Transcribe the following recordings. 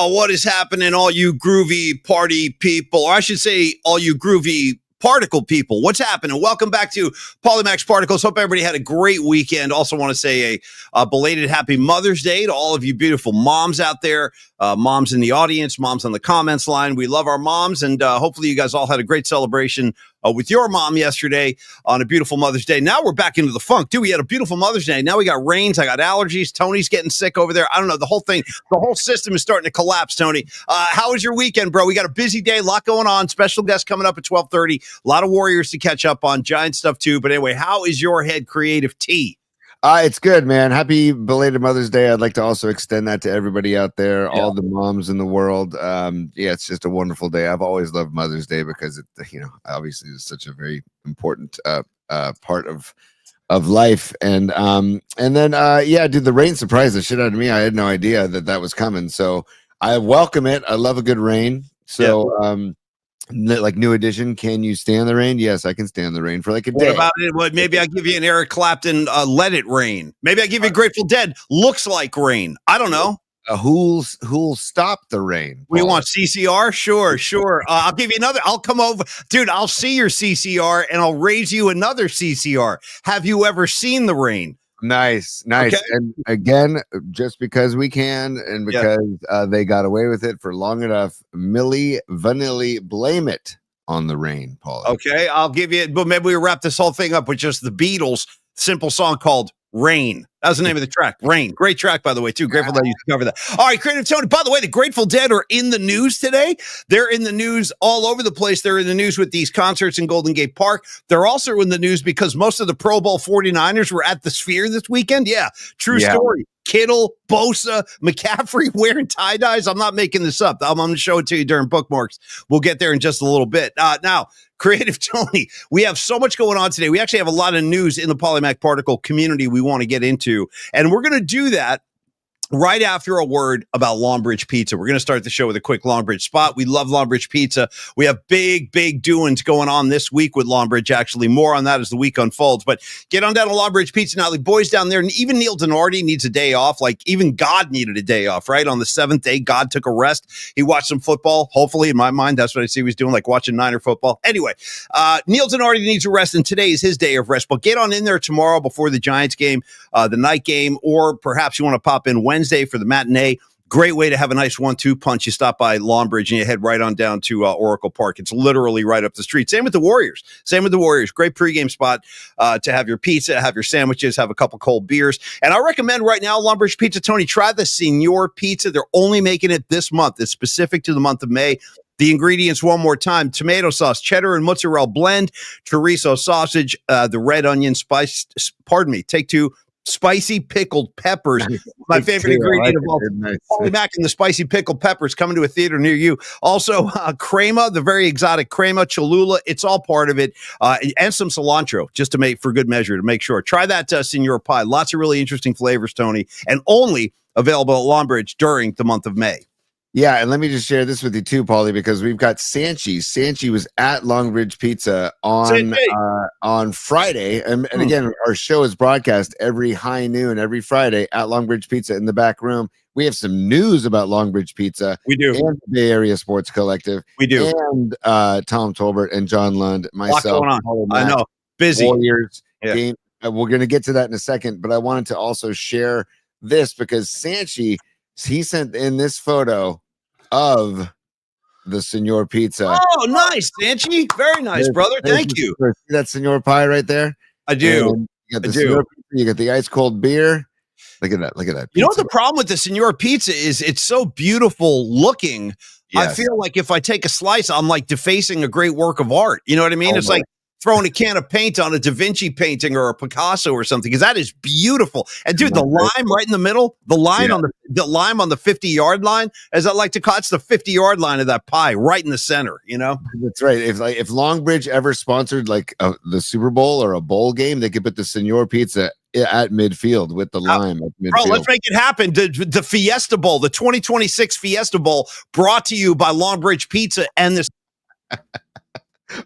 What is happening, all you groovy party people? Or I should say, all you groovy particle people. What's happening? Welcome back to Polymax Particles. Hope everybody had a great weekend. Also want to say a belated happy Mother's Day to all of you beautiful moms out there, moms in the audience, moms on the comments line. We love our moms, and hopefully you guys all had a great celebration with your mom yesterday on a beautiful Mother's Day. Now we're back into the funk, too. We had a beautiful Mother's Day. Now we got rains. I got allergies. Tony's getting sick over there. I don't know. The whole system is starting to collapse, Tony. How was your weekend, bro? We got a busy day, a lot going on. Special guest coming up at 12:30. A lot of Warriors to catch up on. Giant stuff, too. But anyway, how is your head creative tea? It's good, man. Happy belated Mother's Day. I'd like to also extend that to everybody out there, all the moms in the world. It's just a wonderful day. I've always loved Mother's Day because it, obviously is such a very important part of life. And then dude, the rain surprised the shit out of me. I had no idea that was coming. So I welcome it. I love a good rain. So like new edition, can you stand the rain? Yes, I can stand the rain for like a day. What about it? Well, maybe I give you an Eric Clapton, Let It Rain. Maybe I give you Grateful Dead, Looks Like Rain. I don't know. Who'll stop the rain? Paul? We want CCR? Sure. I'll give you another. I'll come over. Dude, I'll see your CCR and I'll raise you another CCR. Have you ever seen the rain? Nice. Okay. And again, just because we can and because they got away with it for long enough, Milli Vanilli, blame it on the rain, Paul. Okay, I'll give you, but maybe we wrap this whole thing up with just the Beatles' simple song called Rain. That was the name of the track. Rain. Great track, by the way, too. Grateful Dead used to cover that. All right, Creative Tony. By the way, the Grateful Dead are in the news today. They're in the news all over the place. They're in the news with these concerts in Golden Gate Park. They're also in the news because most of the Pro Bowl 49ers were at the Sphere this weekend. Yeah, true story. Kittle, Bosa, McCaffrey wearing tie-dyes. I'm not making this up. I'm going to show it to you during bookmarks. We'll get there in just a little bit. Now, Creative Tony, we have so much going on today. We actually have a lot of news in the Polymac Particle community we want to get into, and we're going to do that right after a word about Longbridge Pizza. We're going to start the show with a quick Longbridge spot. We love Longbridge Pizza. We have big doings going on this week with Longbridge, actually. More on that as the week unfolds. But get on down to Longbridge Pizza now. The boys down there, and even Neil Denardi needs a day off. Like, even God needed a day off, right? On the seventh day, God took a rest. He watched some football. Hopefully, in my mind, that's what I see he was doing, like watching Niner football. Anyway, Neil Denardi needs a rest, and today is his day of rest. But get on in there tomorrow before the Giants game, the night game, or perhaps you want to pop in Wednesday for the matinee. Great way to have a nice 1-2 punch. You stop by Longbridge and you head right on down to Oracle Park. It's literally right up the street. Same with the Warriors. Great pregame spot to have your pizza, have your sandwiches, have a couple cold beers. And I recommend right now, Longbridge Pizza, Tony, try the Senior Pizza. They're only making it this month. It's specific to the month of May. The ingredients one more time: tomato sauce, cheddar and mozzarella blend, chorizo sausage, the red onion spice. Take two. Spicy pickled peppers, my favorite ingredient of all. Only back in the spicy pickled peppers coming to a theater near you. Also, crema, the very exotic crema, Cholula. It's all part of it, and some cilantro just to make for good measure to make sure. Try that Senor Pie. Lots of really interesting flavors, Tony, and only available at Longbridge during the month of May. Yeah, and let me just share this with you too, Paulie, because we've got Sanchi. Sanchi was at Longbridge Pizza on Friday, and again, our show is broadcast every high noon every Friday at Longbridge Pizza in the back room. We have some news about Longbridge Pizza. We do. And the Bay Area Sports Collective. We do. And Tom Tolbert and John Lund, myself. I know. Busy. Warriors game. We're going to get to that in a second, but I wanted to also share this because Sanchi, he sent in this photo of the Senor Pizza. Oh, nice, Sanchi. Very nice, brother. Thank you. See that Senor Pie right there? I do. You got the Senor Pizza, you got the ice cold beer. Look at that. Pizza. You know what the problem with the Senor Pizza is? It's so beautiful looking. Yes. I feel like if I take a slice, I'm like defacing a great work of art. You know what I mean? It's like throwing a can of paint on a Da Vinci painting or a Picasso or something, because that is beautiful. And dude, the lime right in the middle, the line on the lime on the 50-yard line, as I like to call it, it's the 50-yard line of that pie right in the center, you know? That's right. If Longbridge ever sponsored like the Super Bowl or a bowl game, they could put the Senor Pizza at midfield with the lime at midfield. Bro, let's make it happen. The Fiesta Bowl, the 2026 Fiesta Bowl, brought to you by Longbridge Pizza and this.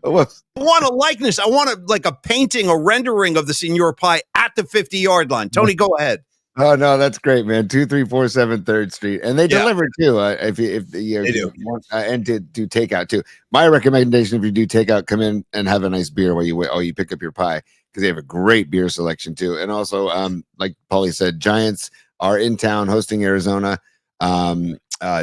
I want a likeness. I want like a painting, a rendering of the Senor Pie at the 50-yard line. Tony, go ahead. Oh no, that's great, man. 2347 Third Street, and they Yeah. deliver too. If They do. want, and to do takeout too. My recommendation, if you do takeout, come in and have a nice beer while you pick up your pie, because they have a great beer selection too. And also, like Paulie said, Giants are in town hosting Arizona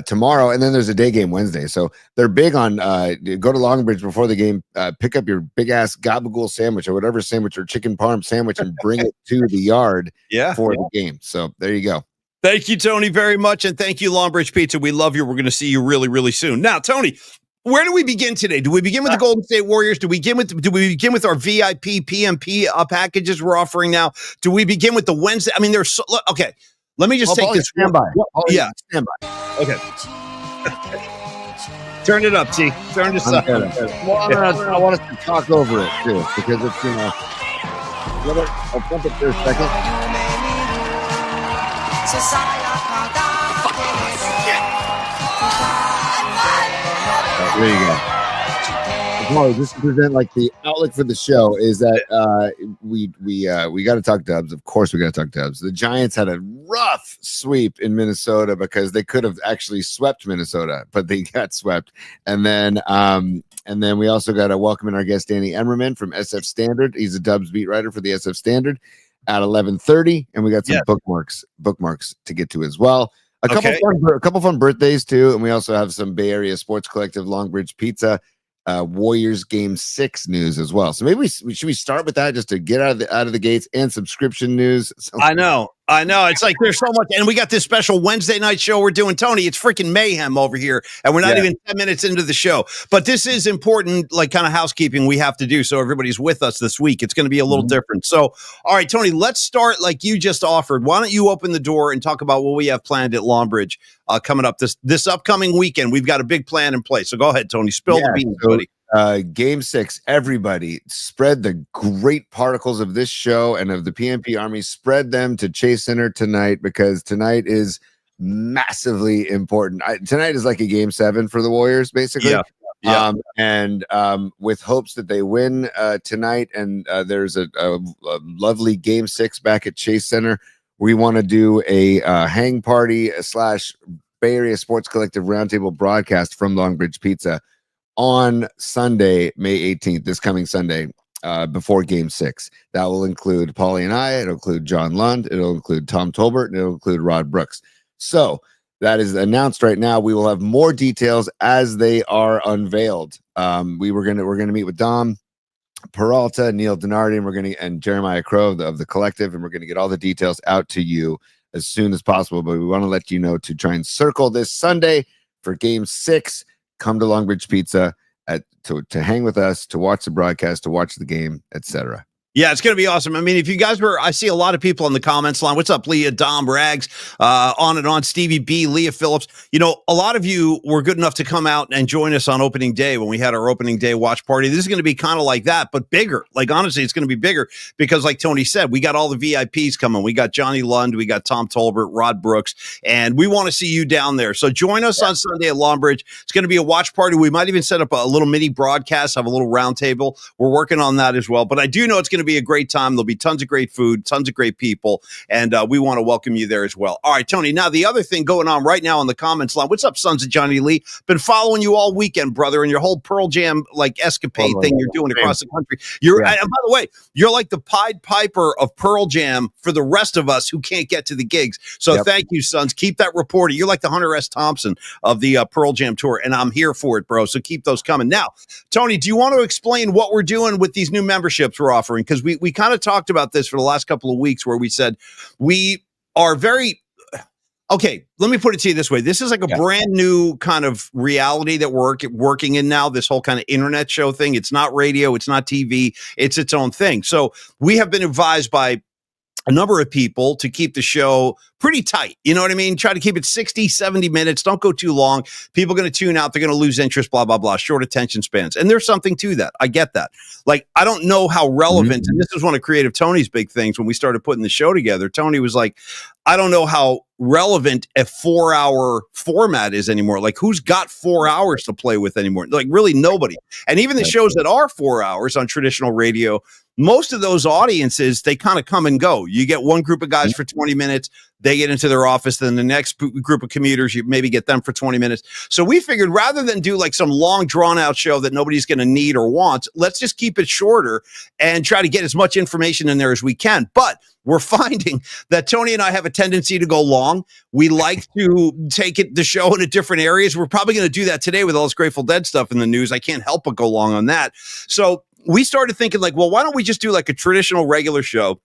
tomorrow, and then there's a day game Wednesday. So they're big on go to Longbridge before the game, pick up your big ass gabagool sandwich or whatever sandwich or chicken parm sandwich and bring it to the yard for the game. So there you go. Thank you, Tony, very much, and thank you, Longbridge Pizza. We love you. We're going to see you really, really soon. Now, Tony, where do we begin today? Do we begin with the Golden State Warriors? Do we begin with our VIP PMP packages we're offering now? Do we begin with the Wednesday? I mean, there's okay. Let me just take this. Stand by. Stand by. Okay. Turn it up, T. Turn this up. Well, I want us to talk over it too, because it's I'll jump it for a second. There you go. Molly, just to present like the outlook for the show is that we got to talk Dubs. Of course, we got to talk Dubs. The Giants had a rough sweep in Minnesota because they could have actually swept Minnesota, but they got swept. And then we also got to welcome in our guest Danny Emerman from SF Standard. He's a Dubs beat writer for the SF Standard at 11:30, and we got some bookmarks to get to as well. A couple fun birthdays too, and we also have some Bay Area Sports Collective Longbridge Pizza Warriors Game 6 news as well. So maybe should we start with that just to get out of the gates, and subscription news. I know. It's like there's so much, and we got this special Wednesday night show we're doing. Tony, it's freaking mayhem over here, and we're not even 10 minutes into the show. But this is important, like kind of housekeeping we have to do so everybody's with us this week. It's going to be a little different. So, all right, Tony, let's start like you just offered. Why don't you open the door and talk about what we have planned at Longbridge coming up this upcoming weekend? We've got a big plan in place. So go ahead, Tony. Spill the beans, buddy. Game 6, everybody spread the great particles of this show and of the PMP Army, spread them to Chase Center tonight, because tonight is massively important. Tonight is like a game 7 for the Warriors, basically. And with hopes that they win tonight, and there's a lovely game 6 back at Chase Center. We want to do a hang party / Bay Area Sports Collective roundtable broadcast from Longbridge Pizza on Sunday, May 18th, this coming Sunday, before Game 6. That will include Paulie and I. It'll include John Lund. It'll include Tom Tolbert. And it'll include Rod Brooks. So that is announced right now. We will have more details as they are unveiled. We're gonna meet with Dom Peralta, Neil Denardi, and Jeremiah Crow of the collective, and we're gonna get all the details out to you as soon as possible. But we want to let you know to try and circle this Sunday for Game 6. Come to Longbridge Pizza to hang with us, to watch the broadcast, to watch the game, etc. Yeah, it's going to be awesome. I mean, if you guys I see a lot of people on the comments line. What's up, Leah, Dom, Rags, on and on, Stevie B, Leah Phillips. You know, a lot of you were good enough to come out and join us on opening day when we had our opening day watch party. This is going to be kind of like that, but bigger. Like, honestly, it's going to be bigger because, like Tony said, we got all the VIPs coming. We got Johnny Lund, we got Tom Tolbert, Rod Brooks, and we want to see you down there. So join us on Sunday at Longbridge. It's going to be a watch party. We might even set up a little mini broadcast, have a little round table. We're working on that as well. But I do know it's going to be a great time. There'll be tons of great food, tons of great people, and we want to welcome you there as well. All right, Tony, now the other thing going on right now in the comments line. What's up, Sons of Johnny Lee? Been following you all weekend, brother, and your whole Pearl Jam like escapade thing you're doing across the country. And by the way, you're like the Pied Piper of Pearl Jam for the rest of us who can't get to the gigs. So thank you, Sons. Keep that reporting. You're like the Hunter S. Thompson of the Pearl Jam tour, and I'm here for it, bro. So keep those coming. Now, Tony, do you want to explain what we're doing with these new memberships we're offering? Because we kind of talked about this for the last couple of weeks, where we said we are very okay. Let me put it to you this way: this is like a brand new kind of reality that we're working in now. This whole kind of internet show thing. It's not radio. It's not TV. It's its own thing. So we have been advised by a number of people to keep the show pretty tight. You know what I mean? Try to keep it 60, 70 minutes. Don't go too long. People are going to tune out. They're going to lose interest, blah, blah, blah. Short attention spans. And there's something to that. I get that. Like, I don't know how relevant, and this is one of Creative Tony's big things when we started putting the show together. Tony was like, I don't know how relevant a 4-hour format is anymore. Like, who's got 4 hours to play with anymore? Like, really nobody. And even the shows that are 4 hours on traditional radio, most of those audiences, they kind of come and go. You get one group of guys for 20 minutes, they get into their office, then the next group of commuters, you maybe get them for 20 minutes. So we figured rather than do like some long drawn out show that nobody's going to need or want, let's just keep it shorter and try to get as much information in there as we can. But we're finding that Tony and I have a tendency to go long. We like to take the show into different areas. We're probably going to do that today with all this Grateful Dead stuff in the news. I can't help but go long on that. So we started thinking like, well, why don't we just do like a traditional regular show?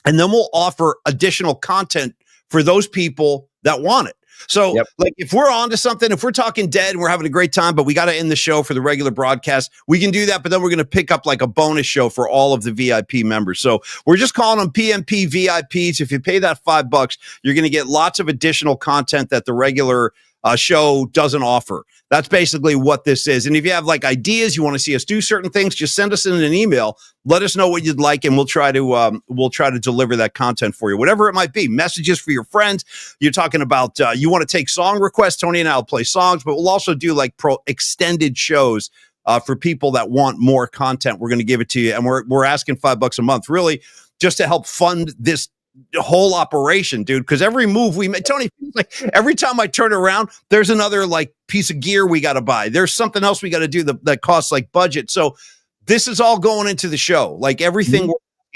And then we'll offer additional content for those people that want it. So like if we're on to something, if we're talking Dead and we're having a great time, but we got to end the show for the regular broadcast, we can do that. But then we're going to pick up like a bonus show for all of the VIP members. So we're just calling them PMP VIPs. If you pay that $5, you're going to get lots of additional content that the regular show doesn't offer. That's basically what this is. And if you have like ideas, you want to see us do certain things, just send us in an email. Let us know what you'd like, and we'll try to deliver that content for you, whatever it might be. Messages for your friends. You're talking about you want to take song requests. Tony and I will play songs, but we'll also do like extended shows for people that want more content. We're going to give it to you, and we're asking $5 a month, really, just to help fund this whole operation, dude, because every move we make, Tony, like every time I turn around, there's another like piece of gear we got to buy. There's something else we got to do that costs like budget. So this is all going into the show. Like everything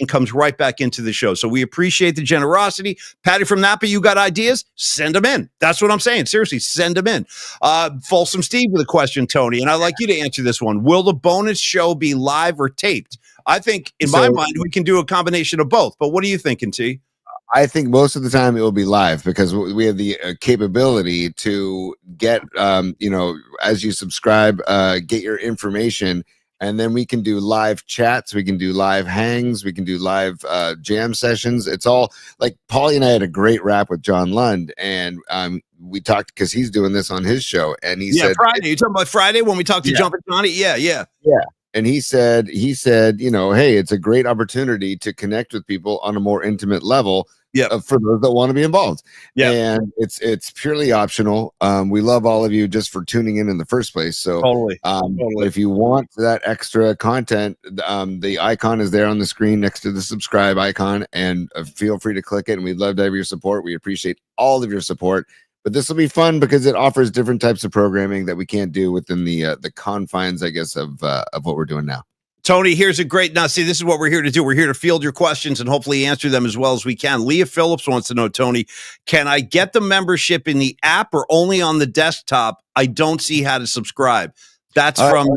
comes right back into the show. So we appreciate the generosity. Patty from Napa, you got ideas? Send them in. That's what I'm saying. Seriously, send them in. Folsom Steve with a question, Tony, and I'd like you to answer this one. Will the bonus show be live or taped? I think in my mind, we can do a combination of both, but what are you thinking, T? I think most of the time it will be live because we have the capability to get, as you subscribe, get your information, and then we can do live chats, we can do live hangs, we can do live jam sessions. It's all like Paulie and I had a great rap with John Lund, and we talked because he's doing this on his show, and he said Friday. You talking about Friday when we talked to Jumpin' Johnny? Yeah. And he said, hey, it's a great opportunity to connect with people on a more intimate level. For those that want to be involved. And it's purely optional. We love all of you just for tuning in the first place. So totally. If you want that extra content, the icon is there on the screen next to the subscribe icon, and feel free to click it. And we'd love to have your support. We appreciate all of your support. But this will be fun because it offers different types of programming that we can't do within the confines, I guess, of what we're doing now. Tony, here's a great, now see, this is what we're here to do. We're here to field your questions and hopefully answer them as well as we can. Leah Phillips wants to know, Tony, can I get the membership in the app or only on the desktop? I don't see how to subscribe. That's from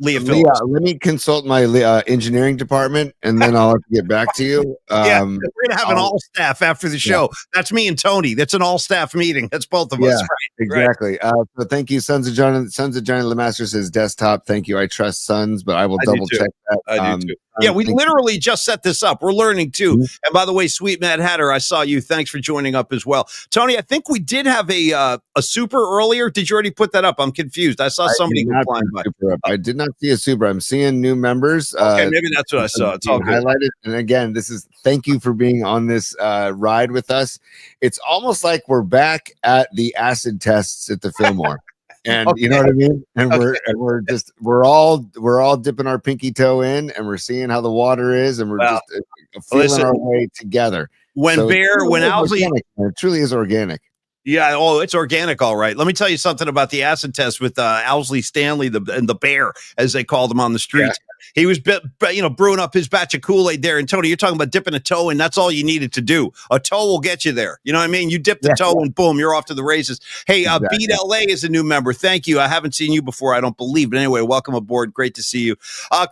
Leah Phillips. Leah, let me consult my engineering department, and then I'll have to get back to you. We're going to have an all-staff after the show. That's me and Tony. That's an all-staff meeting. That's both of us. Right? Exactly. So thank you, Sons of Johnny Lemaster says desktop. Thank you. I trust Sons, but I will double check that. I do too. We literally just set this up. We're learning too. And by the way, Sweet Mad Hatter, I saw you. Thanks for joining up as well. Tony, I think we did have a super earlier. Did you already put that up? I'm confused. I saw somebody go flying by. I did not see a super. I'm seeing new members. Okay, maybe that's what I saw. It's all good. Highlighted. And again, thank you for being on this ride with us. It's almost like we're back at the acid tests at the Fillmore. And you know what I mean? And we're all dipping our pinky toe in, and we're seeing how the water is, and we're just feeling our way together. When Owsley, it truly is organic. Yeah, it's organic, all right. Let me tell you something about the acid test with Owsley Stanley, and the bear, as they called him on the streets. He was, brewing up his batch of Kool-Aid there. And Tony, you're talking about dipping a toe in. That's all you needed to do. A toe will get you there. You know what I mean? You dip the toe and boom, you're off to the races. Hey, Beat LA is a new member. Thank you. I haven't seen you before, I don't believe. But anyway, welcome aboard. Great to see you.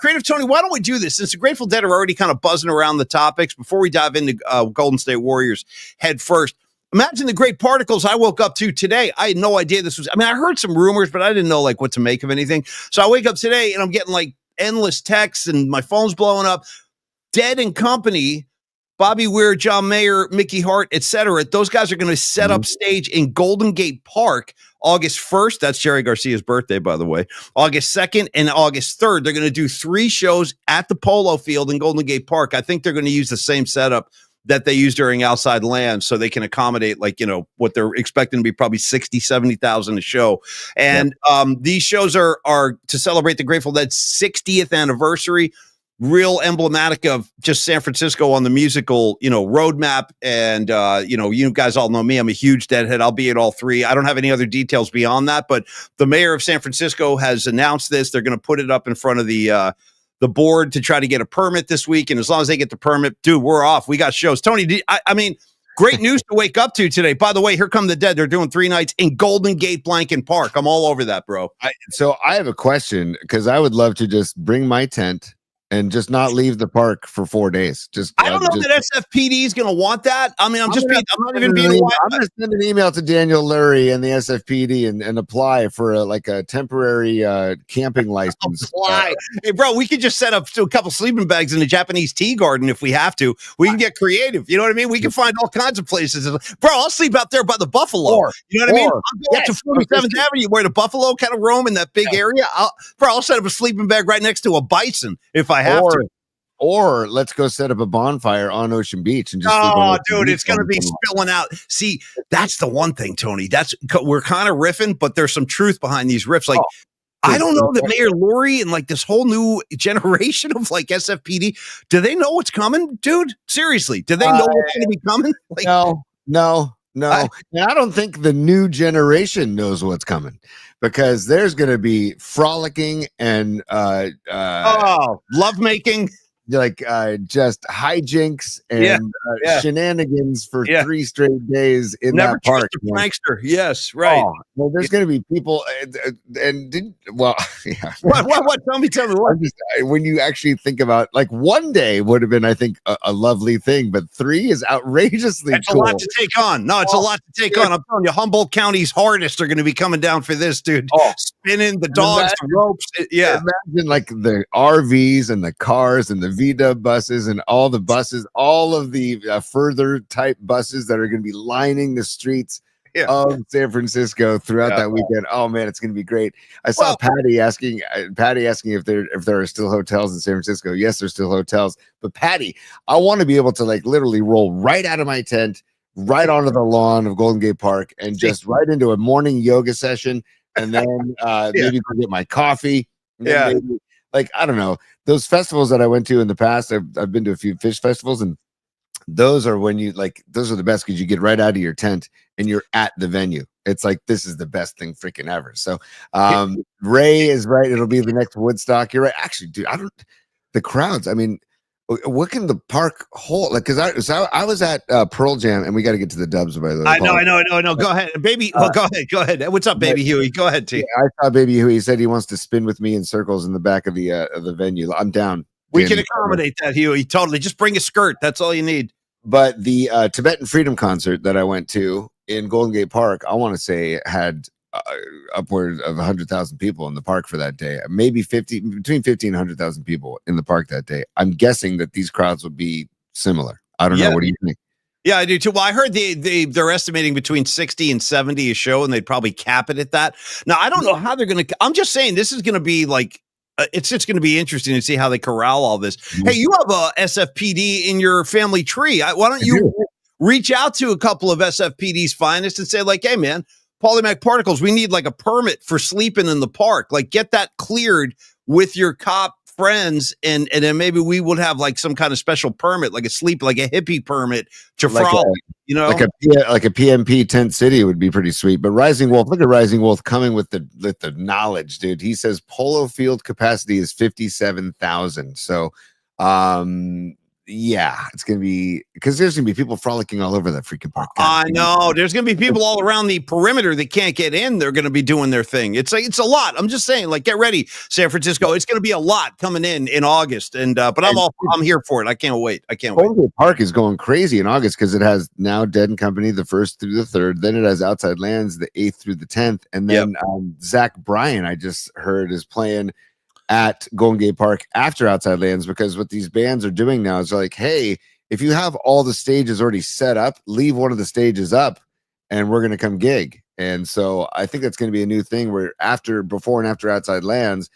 Creative Tony, why don't we do this? Since the Grateful Dead are already kind of buzzing around the topics, before we dive into Golden State Warriors head first, imagine the great particles I woke up to today. I had no idea this was, I heard some rumors, but I didn't know like what to make of anything. So I wake up today and I'm getting like endless texts and my phone's blowing up. Dead and Company, Bobby Weir, John Mayer, Mickey Hart, etc. Those guys are going to set up stage in Golden Gate Park August 1st. That's Jerry Garcia's birthday, by the way. August 2nd and August 3rd. They're going to do 3 shows at the Polo Field in Golden Gate Park. I think they're going to use the same setup that they use during Outside Land, so they can accommodate what they're expecting to be probably 60, 70,000 a show. And these shows are to celebrate the Grateful Dead's 60th anniversary. real emblematic of just San Francisco on the musical, roadmap. And, you guys all know me. I'm a huge Deadhead. I'll be at all three. I don't have any other details beyond that, but the mayor of San Francisco has announced this. They're going to put it up in front of the board to try to get a permit this week. And as long as they get the permit, dude, we're off. We got shows. Tony, I mean, great news to wake up to today. By the way, Here Come the Dead. They're doing 3 nights in Golden Gate Blanken Park. I'm all over that, bro. So I have a question, because I would love to just bring my tent and just not leave the park for 4 days. I don't know that SFPD is going to want that. I mean, I'm not even being. I'm going to send an email to Daniel Lurie and the SFPD and apply for a temporary camping license. Apply. Hey, bro, we could just set up a couple sleeping bags in the Japanese tea garden if we have to. We can get creative. You know what I mean? We can find all kinds of places. Bro, I'll sleep out there by the Buffalo. You know what I mean? I'll go up to 47th Avenue where the Buffalo kind of roam in that big area. I'll set up a sleeping bag right next to a bison if I have to. Or let's go set up a bonfire on Ocean Beach and just. Oh, dude, it's going to be spilling out. See, that's the one thing, Tony. We're kind of riffing, but there's some truth behind these riffs. Like, I don't know that Mayor Lurie and like this whole new generation of like SFPD, do they know what's coming, dude? Seriously, do they know what's going to be coming? Like, no. And I don't think the new generation knows what's coming, because there's going to be frolicking and lovemaking, like just hijinks and shenanigans for 3 straight days in that park. Prankster. Yes, right. Well, there's going to be people, What? Tell me what. When you actually think about, like, 1 day would have been, I think, a lovely thing, but 3 is outrageously It's cool. a lot to take on. No, it's a lot to take on. I'm telling you, Humboldt County's hardest are going to be coming down for this, dude. Spinning the dogs, the ropes. Imagine like the RVs and the cars and the VW buses and all the buses, all of the further type buses that are going to be lining the streets of San Francisco throughout that weekend. Oh man, it's going to be great. I saw Patty asking if there are still hotels in San Francisco. Yes, there's still hotels, but Patty, I want to be able to like literally roll right out of my tent, right onto the lawn of Golden Gate Park, and just right into a morning yoga session, and then maybe go get my coffee. Maybe, like, I don't know, those festivals that I went to in the past. I've been to a few fish festivals, and those are those are the best, because you get right out of your tent and you're at the venue. It's like, this is the best thing freaking ever. So Ray is right. It'll be the next Woodstock. You're right. Actually, dude, the crowds, I mean, what can the park hold? Like, because I was at Pearl Jam, and we got to get to the Dubs, by the way. I know. Go ahead, baby. Go ahead. What's up, Baby Huey? Go ahead, T. Yeah, I saw Baby Huey. He said he wants to spin with me in circles in the back of the venue. I'm down. We can accommodate that, Huey. Totally. Just bring a skirt. That's all you need. But the Tibetan Freedom concert that I went to in Golden Gate Park, I want to say had upward of 100,000 people in the park for that day. Maybe between 50 and 100,000 people in the park that day. I'm guessing that these crowds will be similar. I don't know. What do you think? Yeah, I do too. Well, I heard they're estimating between 60 and 70 a show, and they'd probably cap it at that. Now, I don't know how they're going to. I'm just saying this is going to be like. It's just going to be interesting to see how they corral all this. Mm-hmm. Hey, you have a SFPD in your family tree. Why don't you reach out to a couple of SFPD's finest and say, like, hey, man, Polymac Particles, we need like a permit for sleeping in the park. Like, get that cleared with your cop friends, and then maybe we would have like some kind of special permit, like a hippie permit to frolic. Like a PMP tent city would be pretty sweet. But Rising Wolf, look at Rising Wolf coming with the knowledge, dude. He says polo field capacity is 57,000. So yeah, it's gonna be, because there's gonna be people frolicking all over that freaking park. I know there's gonna be people all around the perimeter that can't get in. They're gonna be doing their thing. It's a lot. I'm just saying, like, get ready, San Francisco. It's gonna be a lot coming in August, and but I'm here for it. I can't wait. Golden Gate Park is going crazy in August, because it has now Dead and Company the 1st through the 3rd. Then it has Outside Lands the 8th through the 10th, and then Zach Bryan, I just heard, is playing at Golden Gate Park after Outside Lands, because what these bands are doing now is like, hey, if you have all the stages already set up, leave one of the stages up and we're going to come gig. And so I think that's going to be a new thing where before and after Outside Lands,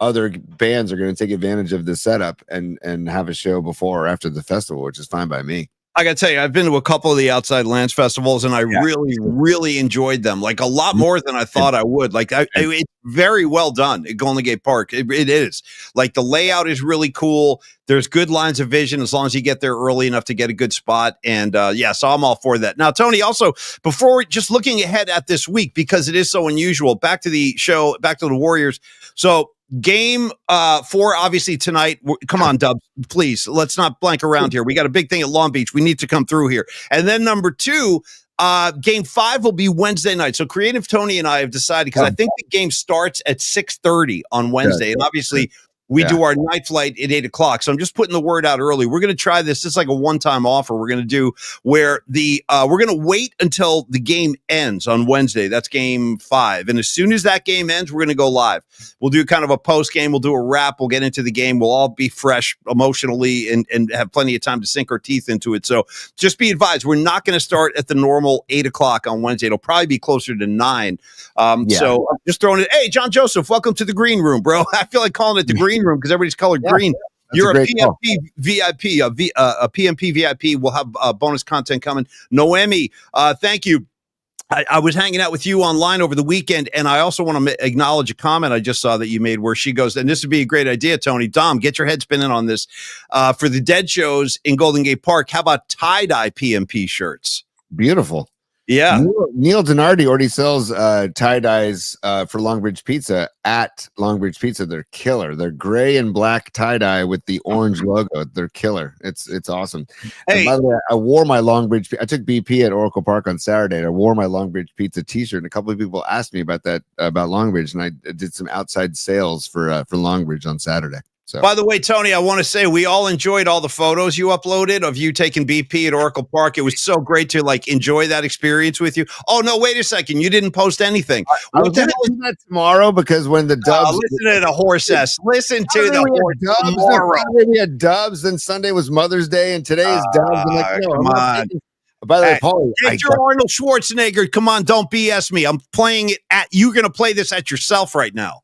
other bands are going to take advantage of the setup and have a show before or after the festival, which is fine by me. I got to tell you, I've been to a couple of the Outside Lands festivals, and I really, really enjoyed them. Like a lot more than I thought I would. Like it's very well done at Golden Gate Park. It is. Like the layout is really cool. There's good lines of vision as long as you get there early enough to get a good spot. And so I'm all for that. Now, Tony, also before just looking ahead at this week because it is so unusual. Back to the show. Back to the Warriors. So. Game 4, obviously tonight. Come on, Dubs, please. Let's not blank around here. We got a big thing at Long Beach. We need to come through here. And then number 2, game 5 will be Wednesday night. So Creative Tony and I have decided because I think the game starts at 6:30 on Wednesday, and obviously. We do our night flight at 8 o'clock. So I'm just putting the word out early. We're going to try this. It's like a one-time offer we're going to do where we're going to wait until the game ends on Wednesday. That's game 5. And as soon as that game ends, we're going to go live. We'll do kind of a post game. We'll do a wrap. We'll get into the game. We'll all be fresh emotionally and have plenty of time to sink our teeth into it. So just be advised, we're not going to start at the normal 8 o'clock on Wednesday. It'll probably be closer to 9. So I'm just throwing it. Hey, John Joseph, welcome to the green room, bro. I feel like calling it the green room because everybody's colored green. You're a PMP VIP, a PMP VIP. We'll have bonus content coming. Noemi, thank you. I was hanging out with you online over the weekend, and I also want to acknowledge a comment I just saw that you made where she goes, and this would be a great idea, Tony. Dom, get your head spinning on this. For the Dead shows in Golden Gate Park, how about tie-dye PMP shirts? Beautiful. Yeah. Neil Donardi already sells tie-dyes for Longbridge Pizza at Longbridge Pizza. They're killer. They're gray and black tie-dye with the orange logo. They're killer. It's awesome. Hey, and by the way, I wore my Longbridge. I took BP at Oracle Park on Saturday, and I wore my Longbridge Pizza t-shirt. And a couple of people asked me about that, about Longbridge, and I did some outside sales for Longbridge on Saturday. So. By the way, Tony, I want to say we all enjoyed all the photos you uploaded of you taking BP at Oracle Park. It was so great to enjoy that experience with you. Oh no, wait a second, you didn't post anything. I was going to do that tomorrow because when the Dubs listen to the horse ass. Listen to the horse Dubs. Tomorrow. We had Dubs, then Sunday was Mother's Day, and today is Dubs. Come on. By the way, Paulie, get your Arnold Schwarzenegger. Come on, don't BS me. I'm playing it at. You're going to play this at yourself right now.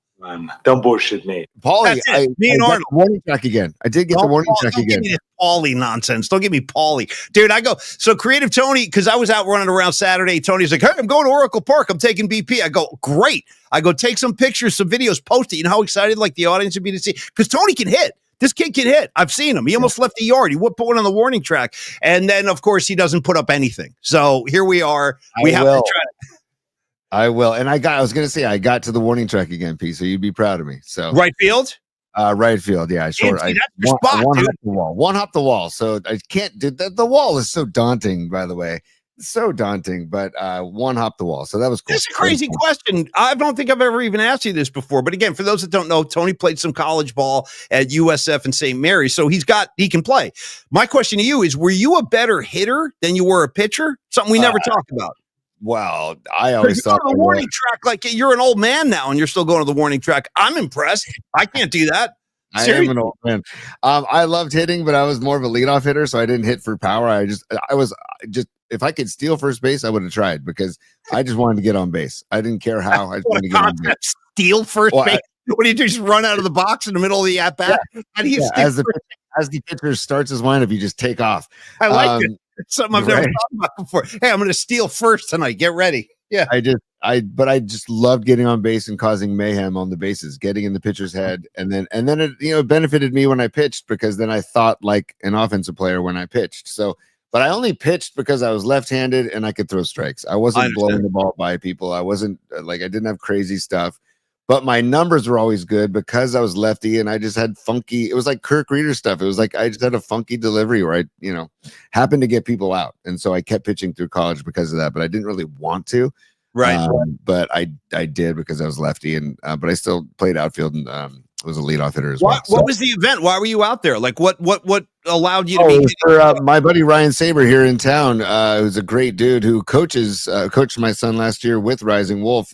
Don't bullshit me. Paulie, me and Arnold. Warning track again. I did get the warning track again. Don't give me this Paulie nonsense. Don't give me Paulie. Dude, I go, so Creative Tony, because I was out running around Saturday. Tony's like, hey, I'm going to Oracle Park. I'm taking BP. I go, great. I go, take some pictures, some videos, post it. You know how excited the audience would be to see? Because Tony can hit. This kid can hit. I've seen him. He almost left the yard. He would put one on the warning track. And then, of course, he doesn't put up anything. So here we are. We have to try to. I will. And I was going to say, I got to the warning track again, P. So you'd be proud of me. So right field? Right field. Yeah. Sure. That's your spot, one hop the wall. So I can't do that. The wall is so daunting, by the way. So daunting, but one hop the wall. So that was cool. That's a crazy question. I don't think I've ever even asked you this before. But again, for those that don't know, Tony played some college ball at USF and St. Mary's. So he can play. My question to you is, were you a better hitter than you were a pitcher? Something we never talk about. Well, I always thought the warning track, like you're an old man now and you're still going to the warning track. I'm impressed. I can't do that. I am an old man. I loved hitting, but I was more of a leadoff hitter, so I didn't hit for power. I was if I could steal first base, I would have tried because I just wanted to get on base. I didn't care how. I just wanted to get on base. Steal first base. What do you do? Just run out of the box in the middle of the at bat? How do you as the pitcher starts his windup, you just take off. I like it. It's something I've never thought about before. Hey, I'm going to steal first tonight. Get ready. Yeah. But I just loved getting on base and causing mayhem on the bases, getting in the pitcher's head. And then it benefited me when I pitched because then I thought like an offensive player when I pitched. So, but I only pitched because I was left-handed and I could throw strikes. I wasn't blowing the ball by people. I wasn't I didn't have crazy stuff. But my numbers were always good because I was lefty and I just had funky. It was like Kirk Reeder stuff. It was like I just had a funky delivery where I, happened to get people out. And so I kept pitching through college because of that. But I didn't really want to. Right. But I did because I was lefty. And but I still played outfield and was a leadoff hitter as well. What was the event? Why were you out there? Like what allowed you to be for my buddy Ryan Saber here in town, who's a great dude who coached my son last year with Rising Wolf.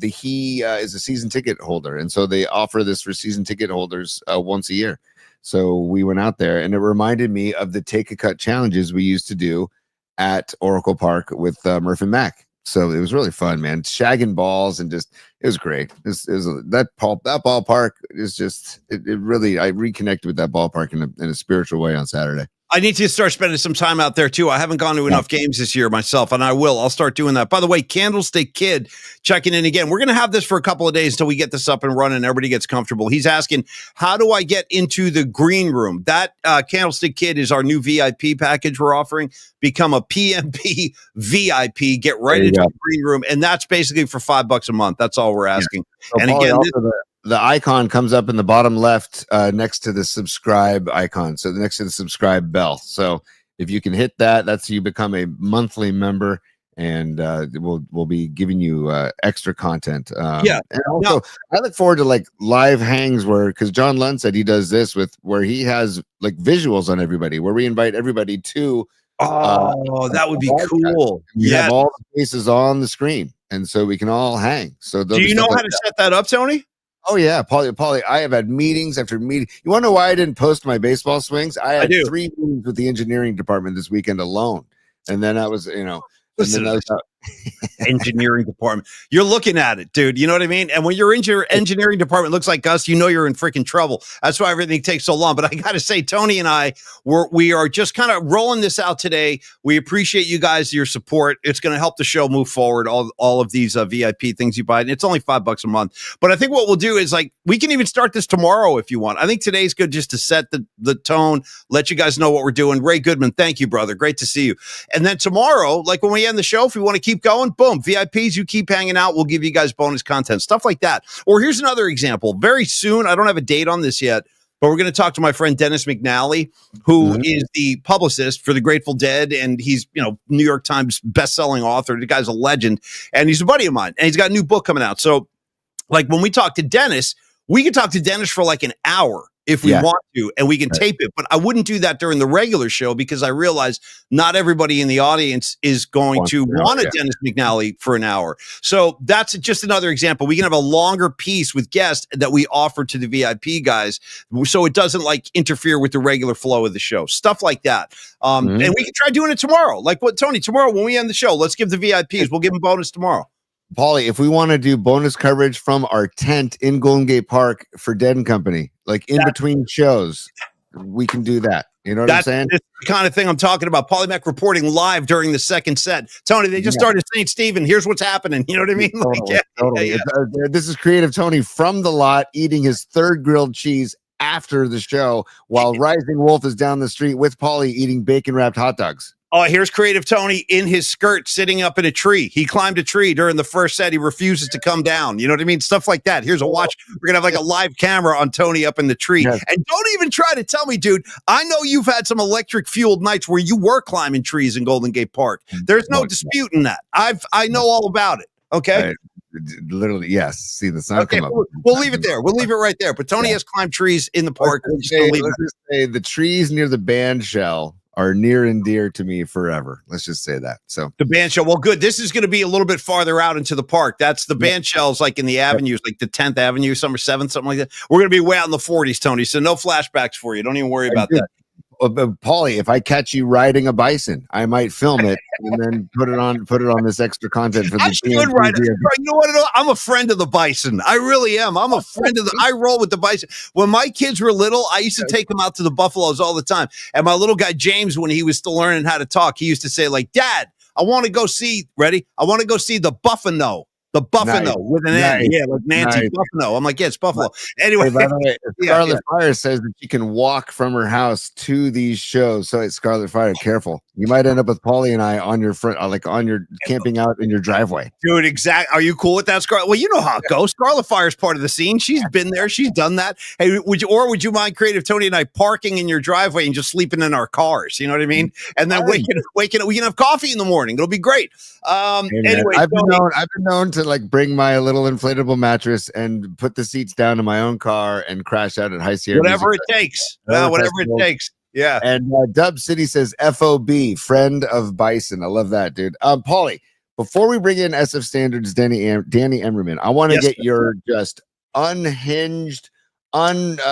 He is a season ticket holder, and so they offer this for season ticket holders once a year. So we went out there, and it reminded me of the Take a Cut challenges we used to do at Oracle Park with Murph and Mac. So it was really fun, man. Shagging balls and it was great. That ballpark is just it really. I reconnected with that ballpark in a spiritual way on Saturday. I need to start spending some time out there too. I haven't gone to enough games this year myself, and I will. I'll start doing that. By the way, Candlestick Kid checking in again. We're going to have this for a couple of days until we get this up and running and everybody gets comfortable. He's asking, how do I get into the green room? That Candlestick Kid is our new VIP package we're offering. Become a PMP VIP. Get right into the green room, and that's basically for $5 a month. That's all we're asking. So and Paulie, again, the icon comes up in the bottom left next to the subscribe icon. So next to the subscribe bell. So if you can hit that, that's you become a monthly member, and we'll be giving you extra content. And also I look forward to like live hangs because John Lund said he does this where he has like visuals on everybody, where we invite everybody to. That would be cool. We have all the faces on the screen, and so we can all hang. So do you know how to set that up, Tony? Oh yeah, Paulie, I have had meetings after meeting. You want to know why I didn't post my baseball swings? I had 3 meetings with the engineering department this weekend alone, and then I was, engineering department. You're looking at it, dude. You know what I mean? And when you're in your engineering department, looks like us, you know you're in freaking trouble. That's why everything takes so long. But I got to say, Tony and I, we are just kind of rolling this out today. We appreciate you guys, your support. It's going to help the show move forward. All of these VIP things you buy, and it's only $5 a month. But I think what we'll do is we can even start this tomorrow if you want. I think today's good just to set the tone, let you guys know what we're doing. Ray Goodman, thank you, brother. Great to see you. And then tomorrow, like when we end the show, if we want to keep going, boom, VIPs, you keep hanging out. We'll give you guys bonus content, stuff like that. Or here's another example. Very soon, I don't have a date on this yet, but we're going to talk to my friend Dennis McNally, who is the publicist for the Grateful Dead, and he's, New York Times best-selling author. The guy's a legend, and he's a buddy of mine, and he's got a new book coming out. So, when we talk to Dennis, we can talk to Dennis for like an hour if we want to, and we can tape it. But I wouldn't do that during the regular show because I realize not everybody in the audience is going to want a Dennis McNally for an hour. So that's just another example. We can have a longer piece with guests that we offer to the VIP guys, so it doesn't interfere with the regular flow of the show. Stuff like that. And we can try doing it tomorrow. Like what, Tony, tomorrow when we end the show, let's give the VIPs, we'll give them bonus tomorrow. Paulie, if we want to do bonus coverage from our tent in Golden Gate Park for Dead and Company, between shows, we can do that. You know what I'm saying? That's the kind of thing I'm talking about. Paulie Mac reporting live during the second set. Tony, they just started St. Stephen. Here's what's happening. You know what I mean? Totally. This is Creative Tony from the lot eating his third grilled cheese after the show while Rising Wolf is down the street with Paulie eating bacon-wrapped hot dogs. Oh, here's Creative Tony in his skirt sitting up in a tree. He climbed a tree during the first set. He refuses to come down. You know what I mean? Stuff like that. Here's a watch. We're going to have a live camera on Tony up in the tree. Yes. And don't even try to tell me, dude, I know you've had some electric fueled nights where you were climbing trees in Golden Gate Park. There's no disputing that. I know all about it. Okay. Right. Literally, yes. See the sun come up. We'll leave it there. We'll leave it right there. But Tony has climbed trees in the park. Let's just say the trees near the band shell are near and dear to me forever. Let's just say that. So the band shell. Well, good. This is going to be a little bit farther out into the park. That's the band shells, in the avenues, like the 10th Avenue, Summer 7th, something like that. We're going to be way out in the 40s, Tony. So no flashbacks for you. Don't even worry about that. Paulie, if I catch you riding a bison, I might film it and then put it on this extra content for the PMP. You know what? I'm a friend of the bison. I really am. I'm a friend of I roll with the bison. When my kids were little, I used to take them out to the buffaloes all the time. And my little guy James, when he was still learning how to talk, he used to say, Dad, I want to go see the buffalo. The buffalo with an N. Yeah, like Nancy Buffalo. I'm like, yeah, it's Buffalo. Anyway. Hey, by the way, Scarlet Fire says that she can walk from her house to these shows. So it's Scarlet Fire. Careful. You might end up with Paulie and I on your front, on your camping out in your driveway. Dude, exactly. Are you cool with that, Scarlet? Well, you know how it goes. Scarlet Fire is part of the scene. She's been there. She's done that. Hey, would you mind, Creative Tony and I, parking in your driveway and just sleeping in our cars? You know what I mean? And then waking up, we can have coffee in the morning. It'll be great. Anyway, I've been known to bring my little inflatable mattress and put the seats down in my own car and crash out at High Sierra. Whatever it takes. Whatever it takes. Yeah. And Dub City says FOB, friend of bison. I love that, dude. Paulie, before we bring in SF Standards, Danny Emerman, I want to get your just unhinged, unhinged.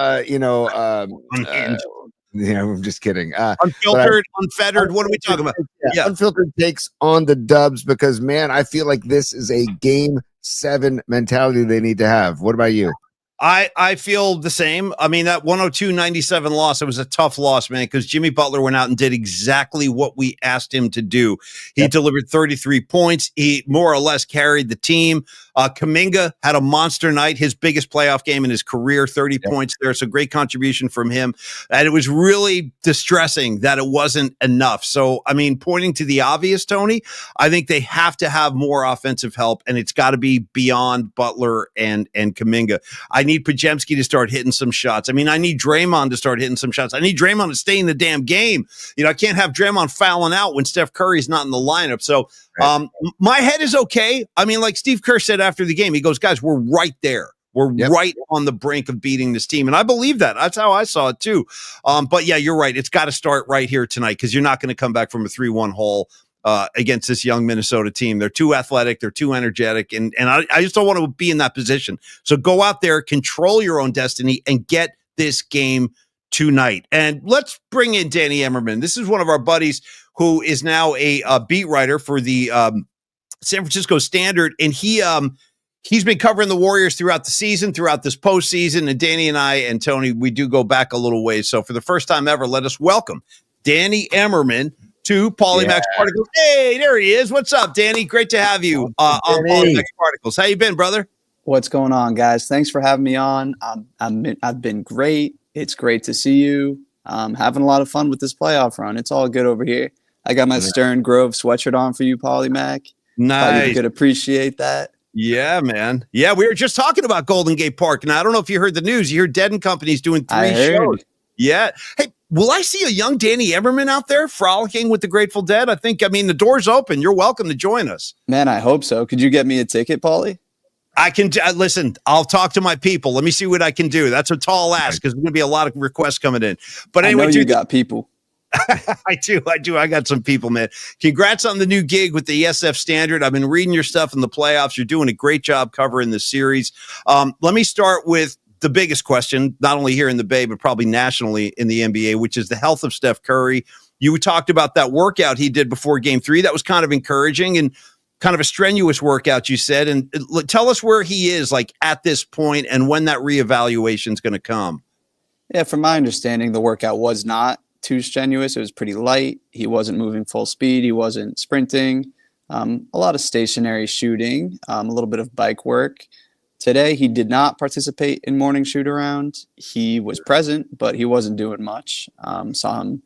I'm just kidding. Unfiltered, unfettered. What are we talking about? Yeah, unfiltered takes on the Dubs because, man, I feel like this is a Game 7 mentality they need to have. What about you? I feel the same. I mean, that 102-97 loss, it was a tough loss, man, because Jimmy Butler went out and did exactly what we asked him to do. He delivered 33 points. He more or less carried the team. Kuminga had a monster night, his biggest playoff game in his career, 30 points there. So great contribution from him. And it was really distressing that it wasn't enough. So, I mean, pointing to the obvious, Tony, I think they have to have more offensive help, and it's got to be beyond Butler and Kuminga. I need Podziemski to start hitting some shots. I mean, I need Draymond to start hitting some shots. I need Draymond to stay in the damn game. You know, I can't have Draymond fouling out when Steph Curry's not in the lineup. So my head is okay. I mean, like Steve Kerr said after the game, he goes, guys, we're right there. We're right on the brink of beating this team. And I believe that. That's how I saw it too. But yeah, you're right. It's got to start right here tonight because you're not going to come back from a 3-1 hole against this young Minnesota team. They're too athletic. They're too energetic. And I just don't want to be in that position. So go out there, control your own destiny, and get this game tonight. And let's bring in Danny Emerman. This is one of our buddies who is now a beat writer for the San Francisco Standard. And he's been covering the Warriors throughout the season, throughout this postseason. And Danny and I and Tony, we do go back a little ways. So for the first time ever, let us welcome Danny Emerman to Polymax Particles. Hey, there he is. What's up, Danny? Great to have you on Polymax Particles. How you been, brother? What's going on, guys? Thanks for having me on. I've been great. It's great to see you. Having a lot of fun with this playoff run. It's all good over here. I got my Stern Grove sweatshirt on for you, Polymac. Nice. You could appreciate that. Yeah, man. Yeah, we were just talking about Golden Gate Park. Now, I don't know if you heard the news. You heard Dead & Company's doing 3 shows. Yeah. Hey, will I see a young Danny Emerman out there frolicking with the Grateful Dead? I mean, the door's open. You're welcome to join us. Man, I hope so. Could you get me a ticket, Paulie? I can listen. I'll talk to my people. Let me see what I can do. That's a tall ask because there's going to be a lot of requests coming in. But anyway, I know you got people. I do. I got some people, man. Congrats on the new gig with the SF Standard. I've been reading your stuff in the playoffs. You're doing a great job covering this series. Let me start with the biggest question, not only here in the Bay, but probably nationally in the NBA, which is the health of Steph Curry. You talked about that workout he did before Game 3. That was kind of encouraging and kind of a strenuous workout, you said. And tell us where he is, like, at this point and when that reevaluation is going to come. Yeah, from my understanding, the workout was not too strenuous. It was pretty light. He wasn't moving full speed. He wasn't sprinting. A lot of stationary shooting, a little bit of bike work. Today, he did not participate in morning shoot around. He was present, but he wasn't doing much. Saw him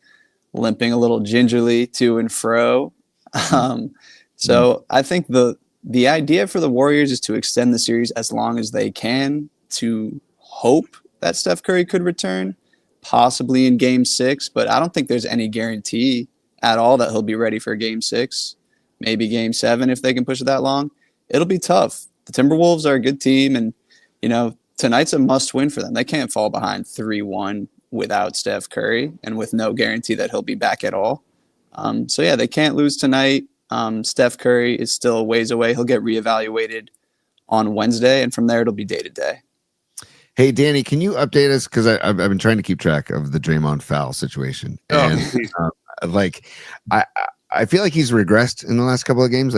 limping a little gingerly to and fro. So I think the idea for the Warriors is to extend the series as long as they can to hope that Steph Curry could return, possibly in Game 6, but I don't think there's any guarantee at all that he'll be ready for Game 6, maybe Game 7 if they can push it that long. It'll be tough. The Timberwolves are a good team, and, you know, tonight's a must-win for them. They can't fall behind 3-1 without Steph Curry and with no guarantee that he'll be back at all. So, yeah, they can't lose tonight. Steph Curry is still a ways away. He'll get reevaluated on Wednesday, and from there it'll be day-to-day. Hey, Danny, can you update us? Because I've been trying to keep track of the Draymond foul situation. And I feel like he's regressed in the last couple of games.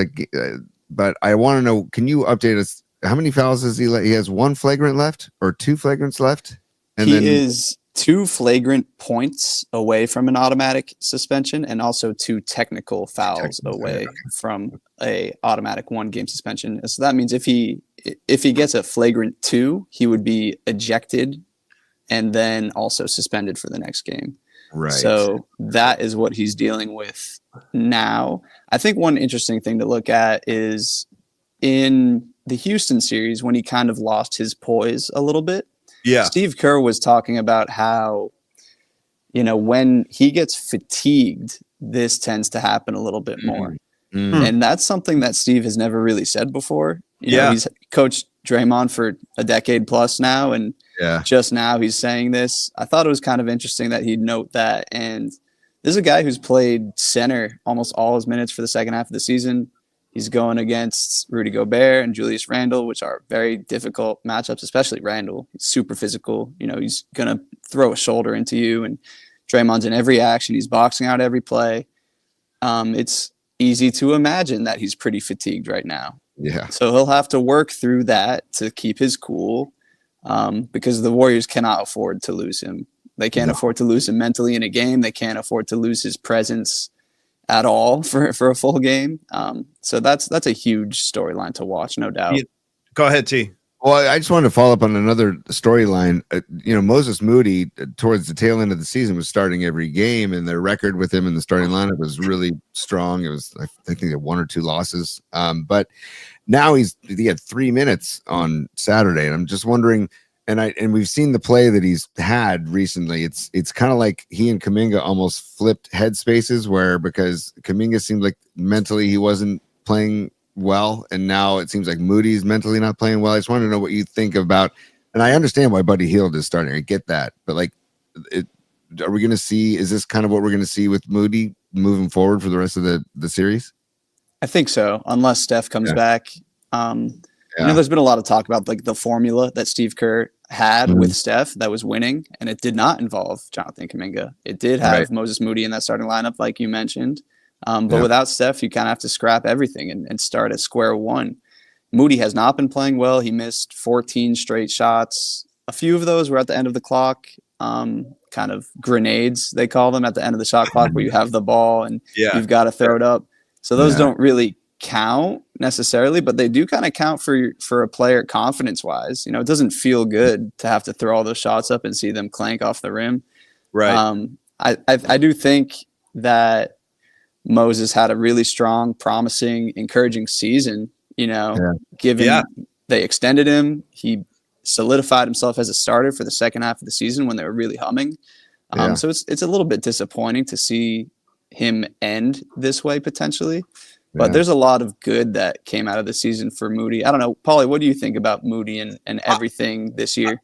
But I want to know, can you update us? How many fouls has he let? He has 1 flagrant left or 2 flagrants left? And he is 2 flagrant points away from an automatic suspension and also 2 technical fouls away from a automatic 1-game suspension. So that means if he gets a flagrant 2, he would be ejected and then also suspended for the next game. Right. So that is what he's dealing with now. I think one interesting thing to look at is in the Houston series when he kind of lost his poise a little bit. Yeah. Steve Kerr was talking about how, you know, when he gets fatigued, this tends to happen a little bit more. And that's something that Steve has never really said before. You know, he's coached Draymond for a decade plus now, and just now he's saying this. I thought it was kind of interesting that he'd note that. And this is a guy who's played center almost all his minutes for the second half of the season. He's going against Rudy Gobert and Julius Randle, which are very difficult matchups, especially Randle. He's super physical. You know, he's going to throw a shoulder into you, and Draymond's in every action. He's boxing out every play. It's easy to imagine that he's pretty fatigued right now. Yeah. So he'll have to work through that to keep his cool. because the Warriors cannot afford to lose him. They can't No. afford to lose him mentally in a game. They can't afford to lose his presence at all for a full game. So that's a huge storyline to watch, no doubt. Go ahead, T. Well, I just wanted to follow up on another storyline. Moses Moody, towards the tail end of the season, was starting every game, and their record with him in the starting lineup was really strong. It was, I think, they had 1 or 2 losses. But now he had 3 minutes on Saturday, and I'm just wondering. And we've seen the play that he's had recently. It's kind of like he and Kuminga almost flipped headspaces, where because Kuminga seemed like mentally he wasn't playing well, and now it seems like Moody's mentally not playing well. I just want to know what you think about, and I understand why Buddy Hield is starting. I get that, but are we going to see? Is this kind of what we're going to see with Moody moving forward for the rest of the series? I think so, unless Steph comes back. There's been a lot of talk about like the formula that Steve Kerr had with Steph that was winning, and it did not involve Jonathan Kuminga. It did have Moses Moody in that starting lineup, like you mentioned. But without Steph, you kind of have to scrap everything and start at square one. Moody has not been playing well. He missed 14 straight shots. A few of those were at the end of the clock, kind of grenades, they call them, at the end of the shot clock, where you have the ball and you've got to throw it up. So those don't really count necessarily, but they do kind of count for a player confidence wise. It doesn't feel good to have to throw all those shots up and see them clank off the rim. Right. I do think that Moses had a really strong, promising, encouraging season, given they extended him. He solidified himself as a starter for the second half of the season when they were really humming. So it's a little bit disappointing to see him end this way potentially. But there's a lot of good that came out of the season for Moody. I don't know, Paulie, what do you think about Moody and everything this year?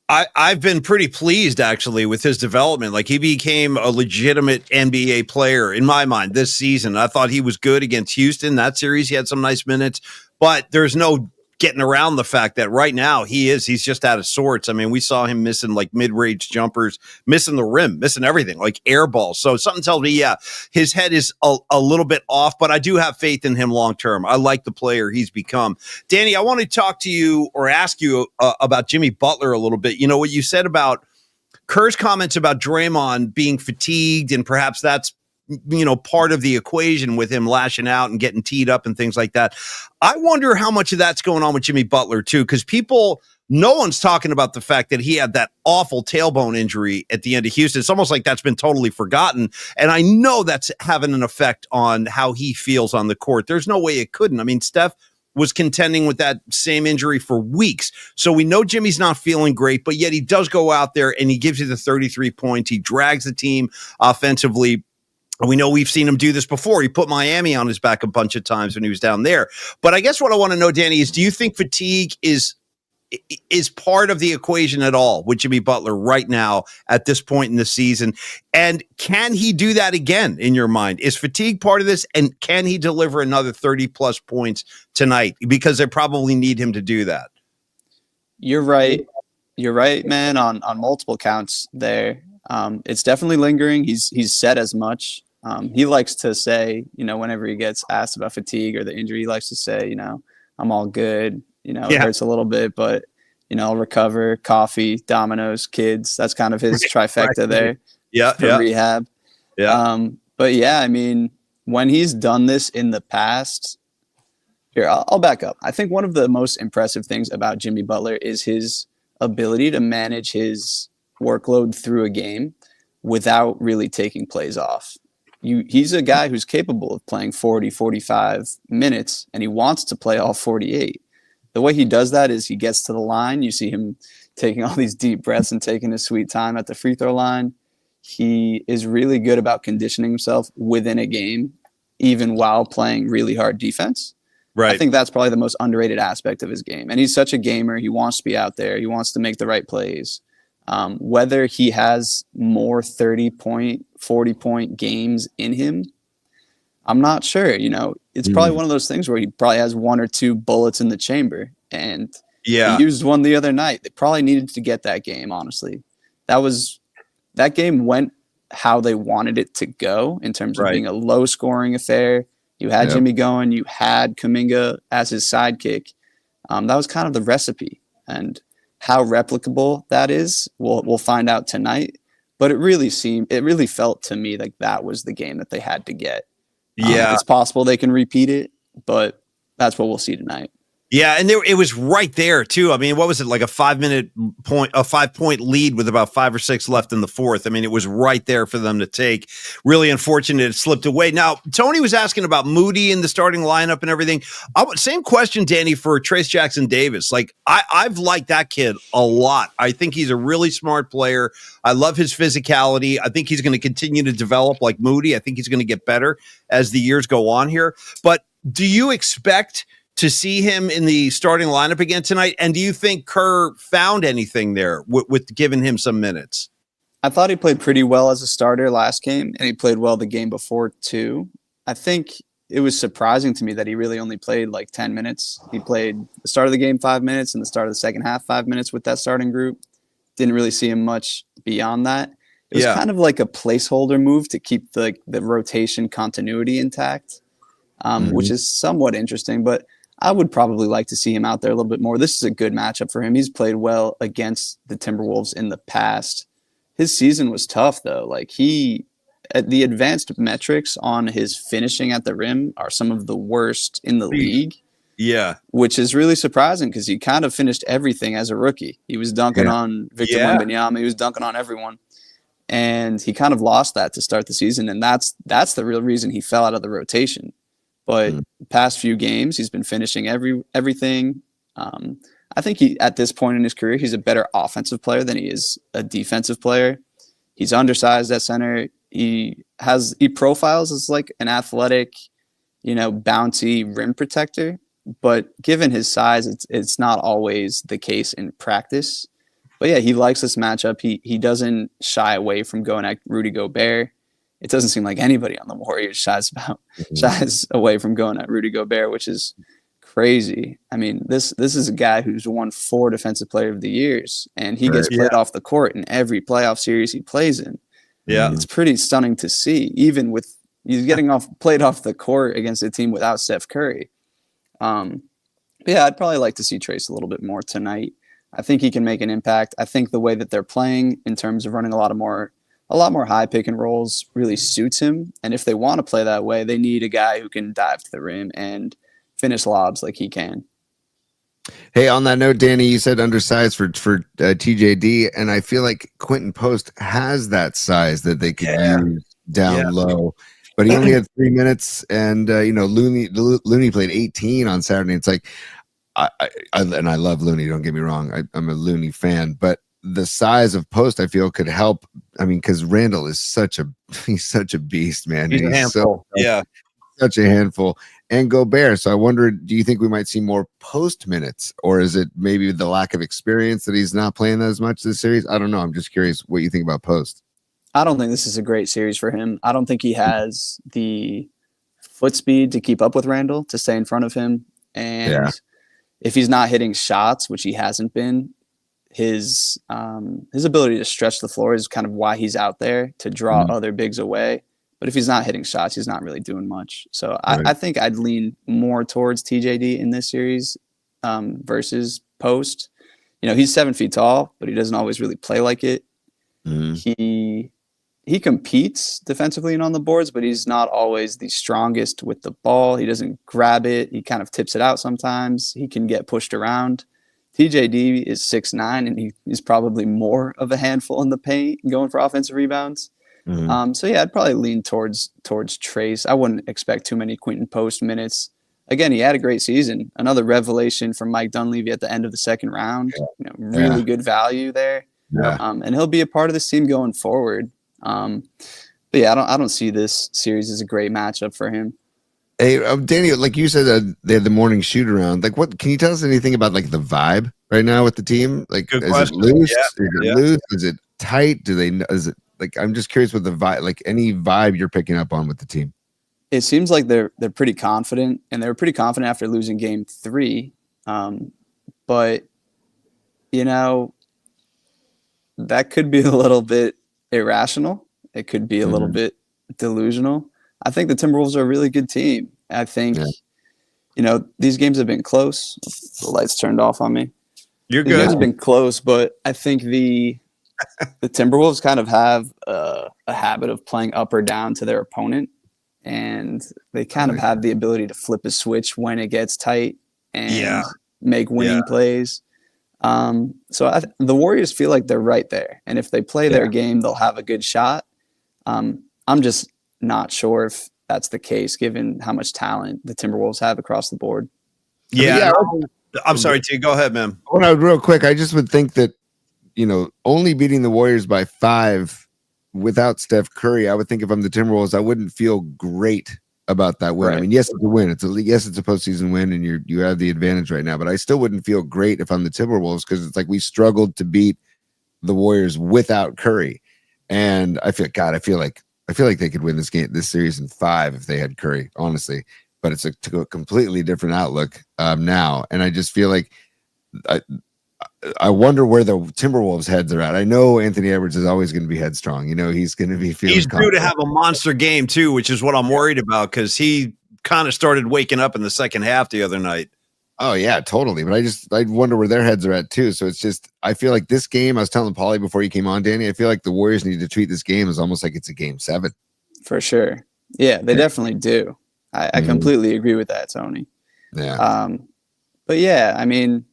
I've been pretty pleased, actually, with his development. Like, he became a legitimate NBA player in my mind this season. I thought he was good against Houston. That series, he had some nice minutes. But there's no getting around the fact that right now he's just out of sorts. I mean, we saw him missing like mid-range jumpers, missing the rim, missing everything, like air balls. So something tells me, his head is a little bit off, but I do have faith in him long-term. I like the player he's become. Danny, I want to talk to you or ask you about Jimmy Butler a little bit. You know, what you said about Kerr's comments about Draymond being fatigued, and perhaps that's part of the equation with him lashing out and getting teed up and things like that. I wonder how much of that's going on with Jimmy Butler too, because no one's talking about the fact that he had that awful tailbone injury at the end of Houston. It's almost like that's been totally forgotten. And I know that's having an effect on how he feels on the court. There's no way it couldn't. I mean, Steph was contending with that same injury for weeks. So we know Jimmy's not feeling great, but yet he does go out there and he gives you the 33 points. He drags the team offensively. We know we've seen him do this before. He put Miami on his back a bunch of times when he was down there. But I guess what I want to know, Danny, is do you think fatigue is part of the equation at all with Jimmy Butler right now at this point in the season? And can he do that again in your mind? Is fatigue part of this? And can he deliver another 30-plus points tonight? Because they probably need him to do that. You're right. You're right, man, on multiple counts there. It's definitely lingering. He's said as much. He likes to say, whenever he gets asked about fatigue or the injury, he likes to say, I'm all good. It hurts a little bit, but, I'll recover. Coffee, Domino's, kids. That's kind of his trifecta there. For rehab. But yeah, I mean, when he's done this in the past, here, I'll back up. I think one of the most impressive things about Jimmy Butler is his ability to manage his workload through a game without really taking plays off. He's a guy who's capable of playing 40, 45 minutes, and he wants to play all 48. The way he does that is he gets to the line. You see him taking all these deep breaths and taking his sweet time at the free throw line. He is really good about conditioning himself within a game, even while playing really hard defense. Right. I think that's probably the most underrated aspect of his game. And he's such a gamer. He wants to be out there. He wants to make the right plays. Whether he has more 30-point, 40-point games in him, I'm not sure. It's probably one of those things where he probably has 1 or 2 bullets in the chamber. And he used one the other night. They probably needed to get that game, honestly. That game went how they wanted it to go in terms of being a low-scoring affair. You had Jimmy going. You had Kuminga as his sidekick. That was kind of the recipe. And How replicable that is, we'll find out tonight. But it really felt to me like that was the game that they had to get. Yeah. It's possible they can repeat it, but that's what we'll see tonight. Yeah, and it was right there too. I mean, what was it, like a 5-point lead with about 5 or 6 left in the fourth? I mean, it was right there for them to take. Really unfortunate it slipped away. Now, Tony was asking about Moody in the starting lineup and everything. Same question, Danny, for Trace Jackson Davis. Like, I've liked that kid a lot. I think he's a really smart player. I love his physicality. I think he's going to continue to develop like Moody. I think he's going to get better as the years go on here. But do you expect to see him in the starting lineup again tonight? And do you think Kerr found anything there with giving him some minutes? I thought he played pretty well as a starter last game, and he played well the game before too. I think it was surprising to me that he really only played like 10 minutes. He played the start of the game 5 minutes and the start of the second half 5 minutes with that starting group. Didn't really see him much beyond that. It was kind of like a placeholder move to keep the rotation continuity intact, which is somewhat interesting, but I would probably like to see him out there a little bit more. This is a good matchup for him. He's played well against the Timberwolves in the past. His season was tough, though. Like, the advanced metrics on his finishing at the rim are some of the worst in the league. Yeah. Which is really surprising because he kind of finished everything as a rookie. He was dunking on Victor Wembanyama. He was dunking on everyone. And he kind of lost that to start the season. And that's the real reason he fell out of the rotation. But past few games, he's been finishing everything. I think at this point in his career, he's a better offensive player than he is a defensive player. He's undersized at center. He profiles as like an athletic, bouncy rim protector. But given his size, it's not always the case in practice. But yeah, he likes this matchup. He doesn't shy away from going at Rudy Gobert. It doesn't seem like anybody on the Warriors shies away from going at Rudy Gobert, which is crazy. I mean, this is a guy who's won 4 Defensive Player of the Years, and he gets played off the court in every playoff series he plays in. Yeah, it's pretty stunning to see, even with he's getting played off the court against a team without Steph Curry. But yeah, I'd probably like to see Trace a little bit more tonight. I think he can make an impact. I think the way that they're playing in terms of running a lot more high pick and rolls really suits him. And if they want to play that way, they need a guy who can dive to the rim and finish lobs like he can. Hey, on that note, Danny, you said undersized for TJD, and I feel like Quentin Post has that size that they could use down low. But he only had 3 minutes, and Looney played 18 on Saturday. It's like, I love Looney. Don't get me wrong, I'm a Looney fan, but the size of Post, I feel, could help. I mean, because Randall is such a beast, man. He's a handful. Such a handful. And Gobert. So I wonder, do you think we might see more Post minutes, or is it maybe the lack of experience that he's not playing as much this series? I don't know. I'm just curious what you think about Post. I don't think this is a great series for him. I don't think he has the foot speed to keep up with Randall, to stay in front of him. And if he's not hitting shots, which he hasn't been, his ability to stretch the floor is kind of why he's out there, to draw other bigs away. But if he's not hitting shots, he's not really doing much. So I think I'd lean more towards TJD in this series versus Post. He's 7 feet tall, but he doesn't always really play like it. He competes defensively and on the boards, but he's not always the strongest with the ball. He doesn't grab it. He kind of tips it out sometimes. He can get pushed around. TJD is 6'9", and he's probably more of a handful in the paint going for offensive rebounds. So yeah, I'd probably lean towards Trace. I wouldn't expect too many Quentin Post minutes. Again, he had a great season. Another revelation from Mike Dunleavy at the end of the second round. Really good value there. And he'll be a part of this team going forward. But yeah, I don't see this series as a great matchup for him. Hey, Daniel, like you said, they had the morning shoot around. Like, what can you tell us anything about like the vibe right now with the team? Like, is it loose? Is it loose? Is it tight? Is it like? I'm just curious with the vibe. Like, any vibe you're picking up on with the team. It seems like they're pretty confident, and they were pretty confident after losing Game 3. But that could be a little bit irrational. It could be a little bit delusional. I think the Timberwolves are a really good team. I think, these games have been close. The lights turned off on me. You're These games good. have been close, but I think the Timberwolves kind of have a habit of playing up or down to their opponent, and they kind of have the ability to flip a switch when it gets tight Yeah. and make winning Yeah. plays. So the Warriors feel like they're right there, and if they play their game, they'll have a good shot. I'm just not sure if that's the case, given how much talent the Timberwolves have across the board. Yeah. I'm sorry, T. Go ahead, man. Real quick, I just would think that, only beating the Warriors by 5 without Steph Curry, I would think if I'm the Timberwolves, I wouldn't feel great about that win. Right. I mean, yes, it's a win. It's a postseason win, and you have the advantage right now. But I still wouldn't feel great if I'm the Timberwolves, because it's like we struggled to beat the Warriors without Curry, and I feel like they could win this series in 5 if they had Curry, honestly. But it's a completely different outlook now, and I just feel like I wonder where the Timberwolves' heads are at. I know Anthony Edwards is always going to be headstrong. He's going to be feeling. He's due to have a monster game too, which is what I'm worried about, because he kind of started waking up in the second half the other night. Oh yeah, totally. But I wonder where their heads are at too. So it's just, I feel like this game, I was telling Paulie before you came on, Danny, I feel like the Warriors need to treat this game as almost like it's a game 7. For sure. Yeah, they definitely do. I completely agree with that, Tony. Yeah. But yeah, I mean,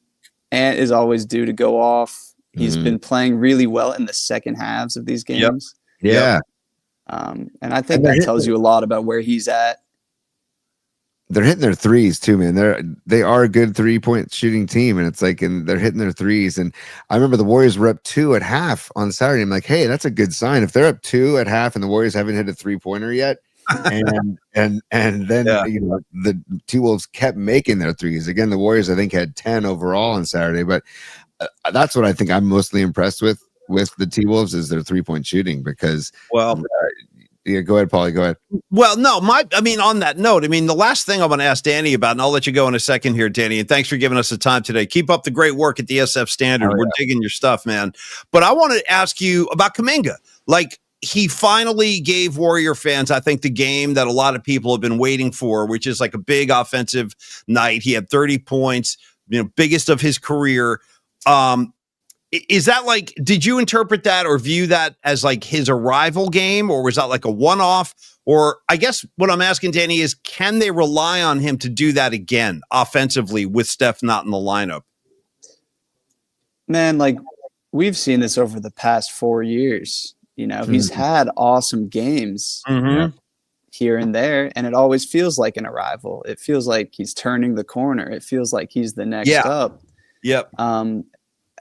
Ant is always due to go off. He's been playing really well in the second halves of these games. Yep. Yeah. And I think that tells you a lot about where he's at. They're hitting their threes too, man. They are a good 3-point shooting team, and it's like, and they're hitting their threes. And I remember the Warriors were up 2 at half on Saturday. I'm like, hey, that's a good sign. If they're up 2 at half and the Warriors haven't hit a 3-pointer yet, and then the T-Wolves kept making their threes. Again, the Warriors I think had 10 overall on Saturday, but that's what I think I'm mostly impressed with the T-Wolves is their 3-point shooting, because yeah, go ahead, Paulie. Go ahead. Well, no, on that note, the last thing I'm going to ask Danny about, and I'll let you go in a second here, Danny, and thanks for giving us the time today. Keep up the great work at the SF Standard. We're digging your stuff, man. But I want to ask you about Kuminga. Like, he finally gave Warrior fans, I think, the game that a lot of people have been waiting for, which is like a big offensive night. He had 30 points, biggest of his career. Is that like, did you interpret that or view that as like his arrival game, or was that like a one-off? Or I guess what I'm asking, Danny, is can they rely on him to do that again offensively with Steph not in the lineup? Man, like, we've seen this over the past 4 years. He's had awesome games here and there, and it always feels like an arrival. It feels like he's turning the corner. It feels like he's the next up. Yep.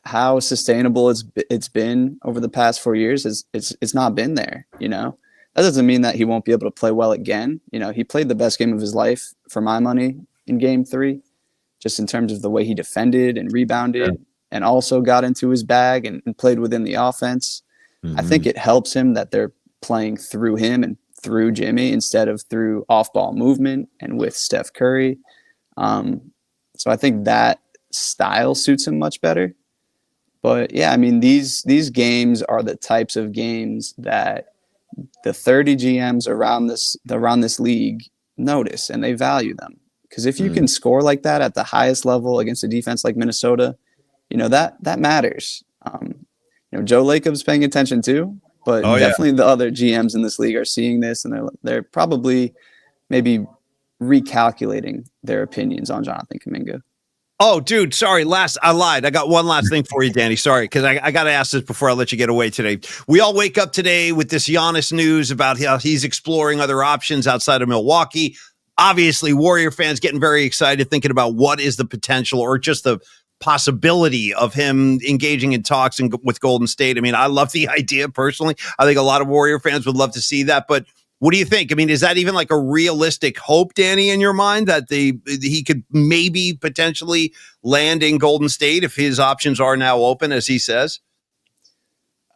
How sustainable it's been over the past 4 years is it's not been there. That doesn't mean that he won't be able to play well again. He played the best game of his life for my money in game 3, just in terms of the way he defended and rebounded and also got into his bag and played within the offense. I think it helps him that they're playing through him and through Jimmy instead of through off-ball movement and with Steph Curry. So I think that style suits him much better. But yeah, these games are the types of games that the 30 GMs around this league notice, and they value them. Because if you can score like that at the highest level against a defense like Minnesota, that matters. Joe Lacob's paying attention too, but definitely the other GMs in this league are seeing this, and they're probably maybe recalculating their opinions on Jonathan Kuminga. Oh, dude, sorry. I lied. I got one last thing for you, Danny. Sorry, because I got to ask this before I let you get away today. We all wake up today with this Giannis news about how he's exploring other options outside of Milwaukee. Obviously, Warrior fans getting very excited, thinking about what is the potential or just the possibility of him engaging in talks with Golden State. I love the idea personally. I think a lot of Warrior fans would love to see that, but what do you think? Is that even like a realistic hope, Danny, in your mind, that he could maybe potentially land in Golden State if his options are now open, as he says?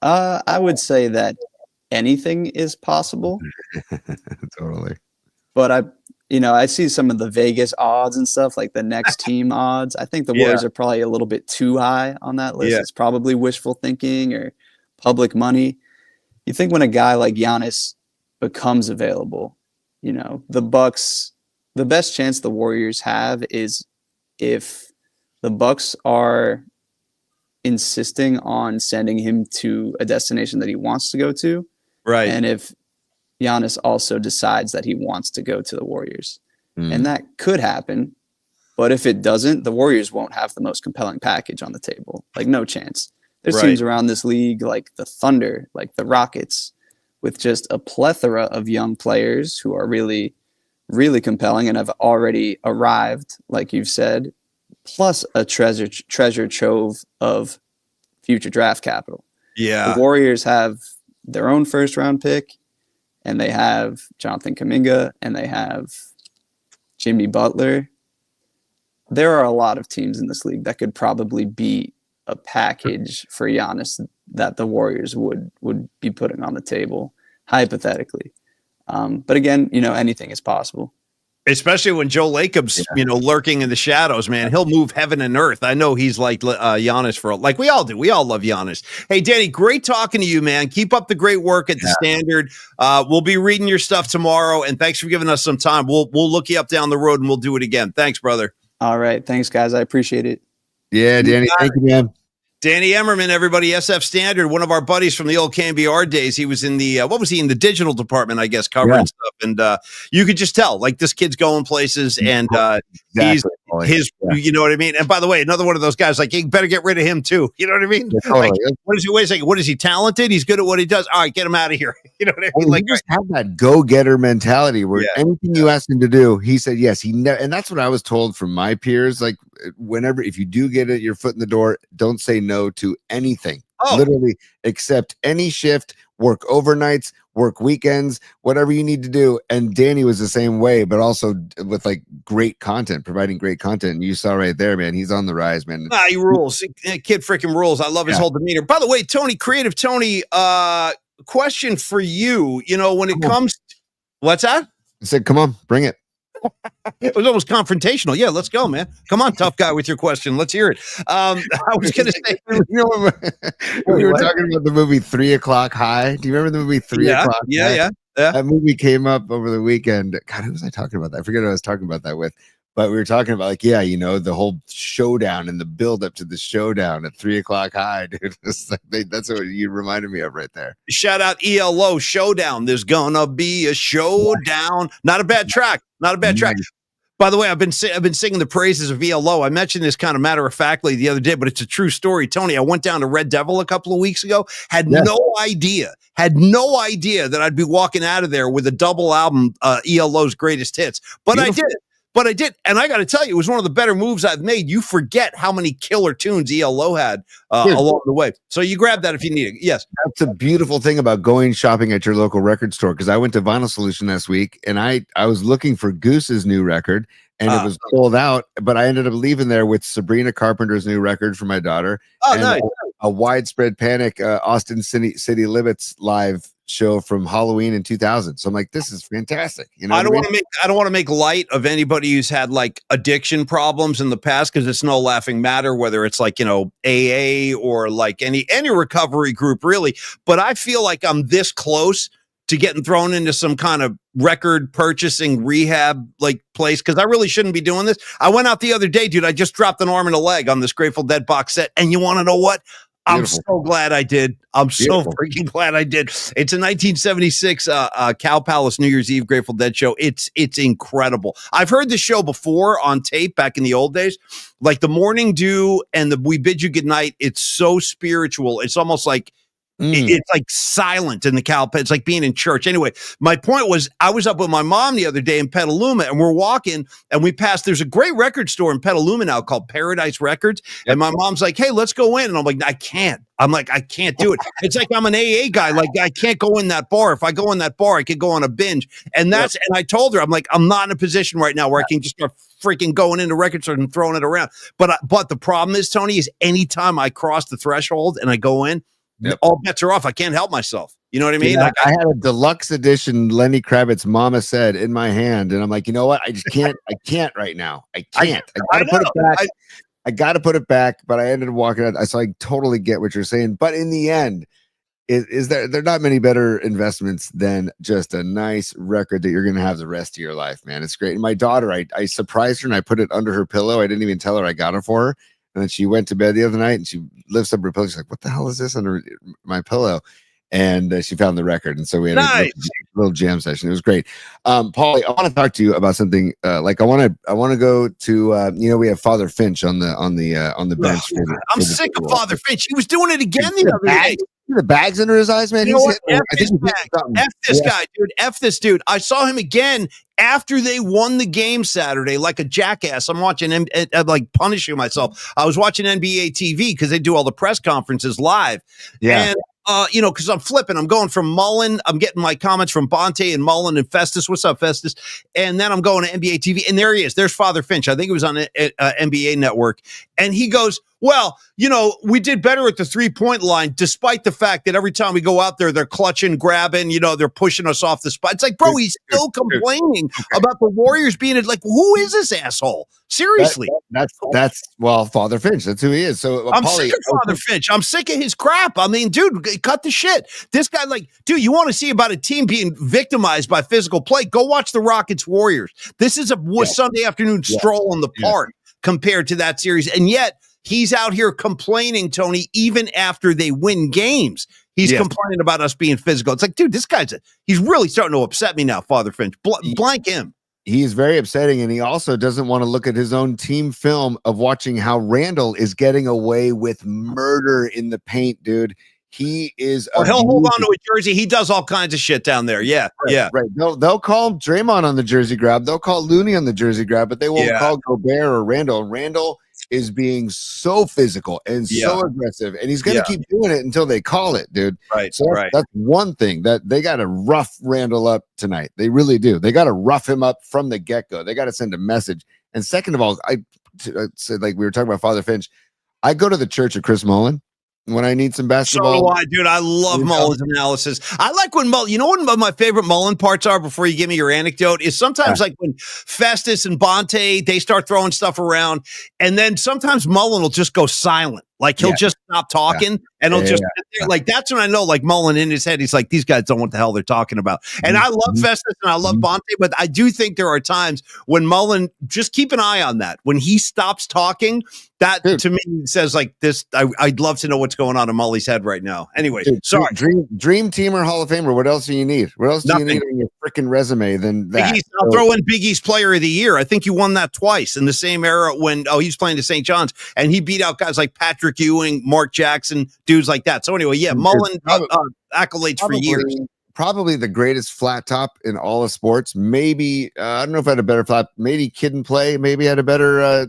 I would say that anything is possible. Totally. But I see some of the Vegas odds and stuff, like the next team odds. I think the Warriors are probably a little bit too high on that list. It's probably wishful thinking or public money. You think when a guy like Giannis becomes available, the Bucks, the best chance the Warriors have is if the Bucks are insisting on sending him to a destination that he wants to go to. Right. And if Giannis also decides that he wants to go to the Warriors. Mm. And that could happen. But if it doesn't, the Warriors won't have the most compelling package on the table. Like, no chance. There's Right. teams around this league like the Thunder, like the Rockets, with just a plethora of young players who are really, really compelling and have already arrived, like you've said, plus a treasure trove of future draft capital. Yeah. The Warriors have their own first-round pick, and they have Jonathan Kuminga, and they have Jimmy Butler. There are a lot of teams in this league that could probably beat a package for Giannis that the Warriors would be putting on the table, hypothetically. But again, anything is possible. Especially when Joe Lacob's, lurking in the shadows, man. He'll move heaven and earth. I know he's like Giannis like we all do. We all love Giannis. Hey, Danny, great talking to you, man. Keep up the great work at the Standard. We'll be reading your stuff tomorrow, and thanks for giving us some time. We'll look you up down the road, and we'll do it again. Thanks, brother. All right. Thanks, guys. I appreciate it. Yeah, Danny. Thank you, man. Danny Emerman, everybody, SF Standard, one of our buddies from the old KMBR days. He was in the, what was he in the digital department, I guess, covering stuff. And you could just tell, like, this kid's going places, and he's his, you know what I mean? And by the way, another one of those guys, like, you better get rid of him too. You know what I mean? Yeah, totally. Like, what is he, wait a second, what is he, talented? He's good at what he does. All right, get him out of here. You know what I mean? Like, he just have that go-getter mentality where anything you ask him to do, he said yes. And that's what I was told from my peers. Like, if you do get your foot in the door, don't say no to anything. Literally accept any shift, work overnights, work weekends, whatever you need to do. And Danny was the same way, but also with like great content, providing great content. And you saw right there, man, he's on the rise, man. He rules. Kid freaking rules. I love his whole demeanor. By the way, Tony, Creative Tony, question for you. When it comes, what's that? I said, come on, bring it. It was almost confrontational. Yeah, let's go, man. Come on, tough guy, with your question. Let's hear it. I was going to say, we were talking about the movie 3 O'Clock High. Do you remember the movie 3 O'Clock? Yeah. That movie came up over the weekend. God, who was I talking about that? I forget who I was talking about that with. But we were talking about, like, the whole showdown and the build up to the showdown at 3 O'Clock High, dude. That's what you reminded me of right there. Shout out ELO Showdown. There's gonna be a showdown. Not a bad track. Not a bad track. By the way, I've been singing the praises of ELO. I mentioned this kind of matter of factly the other day, but it's a true story. Tony, I went down to Red Devil a couple of weeks ago. Had no idea that I'd be walking out of there with a double album, ELO's greatest hits. But I did. And I got to tell you, it was one of the better moves I've made. You forget how many killer tunes ELO had along the way. So you grab that if you need it. Yes. That's a beautiful thing about going shopping at your local record store. Because I went to Vinyl Solution last week, and I was looking for Goose's new record, and it was sold out. But I ended up leaving there with Sabrina Carpenter's new record for my daughter. Oh, nice. A Widespread Panic, Austin City Limits live show from Halloween in 2000. So I'm like, this is fantastic. I don't want to make light of anybody who's had like addiction problems in the past, because it's no laughing matter, whether it's like, AA or like any recovery group, really. But I feel like I'm this close to getting thrown into some kind of record purchasing rehab like place, because I really shouldn't be doing this. I went out the other day, dude. I just dropped an arm and a leg on this Grateful Dead box set, and you want to know what? Beautiful. I'm so glad I did. I'm so freaking glad I did. It's a 1976 Cow Palace New Year's Eve Grateful Dead show. It's incredible. I've heard the show before on tape back in the old days, like the Morning Dew and the We Bid You Goodnight. It's so spiritual. It's almost like it's like silent in the cow pit. It's like being in church. Anyway, my point was, I was up with my mom the other day in Petaluma, and we're walking, and we passed. There's a great record store in Petaluma now called Paradise Records. And my mom's like, "Hey, let's go in." And I'm like, I can't do it. It's like I'm an AA guy. Like, I can't go in that bar. If I go in that bar, I could go on a binge. And and I told her, I'm like, I'm not in a position right now where I can just start freaking going into record stores and throwing it around. But the problem is, Tony, is anytime I cross the threshold and I go in, all bets are off. I can't help myself. You know what I mean? Yeah, like, I had a deluxe edition Lenny Kravitz Mama Said in my hand, and I'm like, you know what? I just can't. I can't right now. I can't. I gotta put it back. I gotta put it back. But I ended up walking out. So I totally get what you're saying. But in the end, is there are not many better investments than just a nice record that you're going to have the rest of your life, man. It's great. And my daughter, I surprised her and I put it under her pillow. I didn't even tell her I got it for her. And then she went to bed the other night and she lifts up her pillow. She's like, what the hell is this under my pillow? And she found the record. And so we had a little jam session. It was great. Paulie, I want to talk to you about something. I want to go to, we have Father Finch on the bench. I'm sick of Father Finch. He was doing it again the other day. The bags under his eyes, man. You know what? F this guy, dude. F this dude. I saw him again after they won the game Saturday, like a jackass. I'm watching him, like punishing myself. I was watching NBA TV because they do all the press conferences live. Yeah. And because I'm flipping. I'm going from Mullen. I'm getting my comments from Bonte and Mullen and Festus. What's up, Festus? And then I'm going to NBA TV. And there he is. There's Father Finch. I think it was on NBA Network. And he goes, well, we did better at the 3-point line, despite the fact that every time we go out there, they're clutching, grabbing, they're pushing us off the spot. It's like, bro, he's still complaining about the Warriors being like, who is this asshole? Seriously. That's Father Finch. That's who he is. So I'm sick of Father Finch. I'm sick of his crap. I mean, dude, cut the shit. This guy, dude, you want to see about a team being victimized by physical play? Go watch the Rockets Warriors. This is a Sunday afternoon stroll in the park compared to that series. And yet, he's out here complaining, Tony, even after they win games. He's complaining about us being physical. It's like, dude, this he's really starting to upset me now, Father Finch. Blank him. He's very upsetting, and he also doesn't want to look at his own team film of watching how Randall is getting away with murder in the paint, dude. He is. Or he'll hold on to a jersey. He does all kinds of shit down there. Yeah, right. They'll call Draymond on the jersey grab. They'll call Looney on the jersey grab, but they won't call Gobert or Randall. And Randall is being so physical and so aggressive, and he's going to keep doing it until they call it, dude. Right. So that's one thing that they got to rough Randall up tonight. They really do. They got to rough him up from the get-go. They got to send a message. And second of all, I said, like we were talking about Father Finch, I go to the church of Chris Mullin when I need some basketball. So do I, dude. I love Mullen's analysis. I like when Mullen, what my favorite Mullen parts are before you give me your anecdote is sometimes like when Festus and Bonte, they start throwing stuff around. And then sometimes Mullen will just go silent. Like he'll just stop talking and he'll just sit there. Like that's when I know, like Mullen in his head, he's like, these guys don't know what the hell they're talking about. And I love Festus and I love Bonte, but I do think there are times when Mullen, just keep an eye on that. When he stops talking, that to me says like this. I'd love to know what's going on in Mully's head right now. Anyway, sorry. Dream teamer, Hall of Famer. What else do you need? What else do you need in your freaking resume than that? I'll throw in Big East Player of the Year. I think you won that twice in the same era when he was playing to St. John's and he beat out guys like Patrick Ewing, Mark Jackson, dudes like that. So anyway, Mullen accolades for years. Probably the greatest flat top in all of sports. Maybe I don't know if I had a better flat. Maybe Kid and Play maybe had a better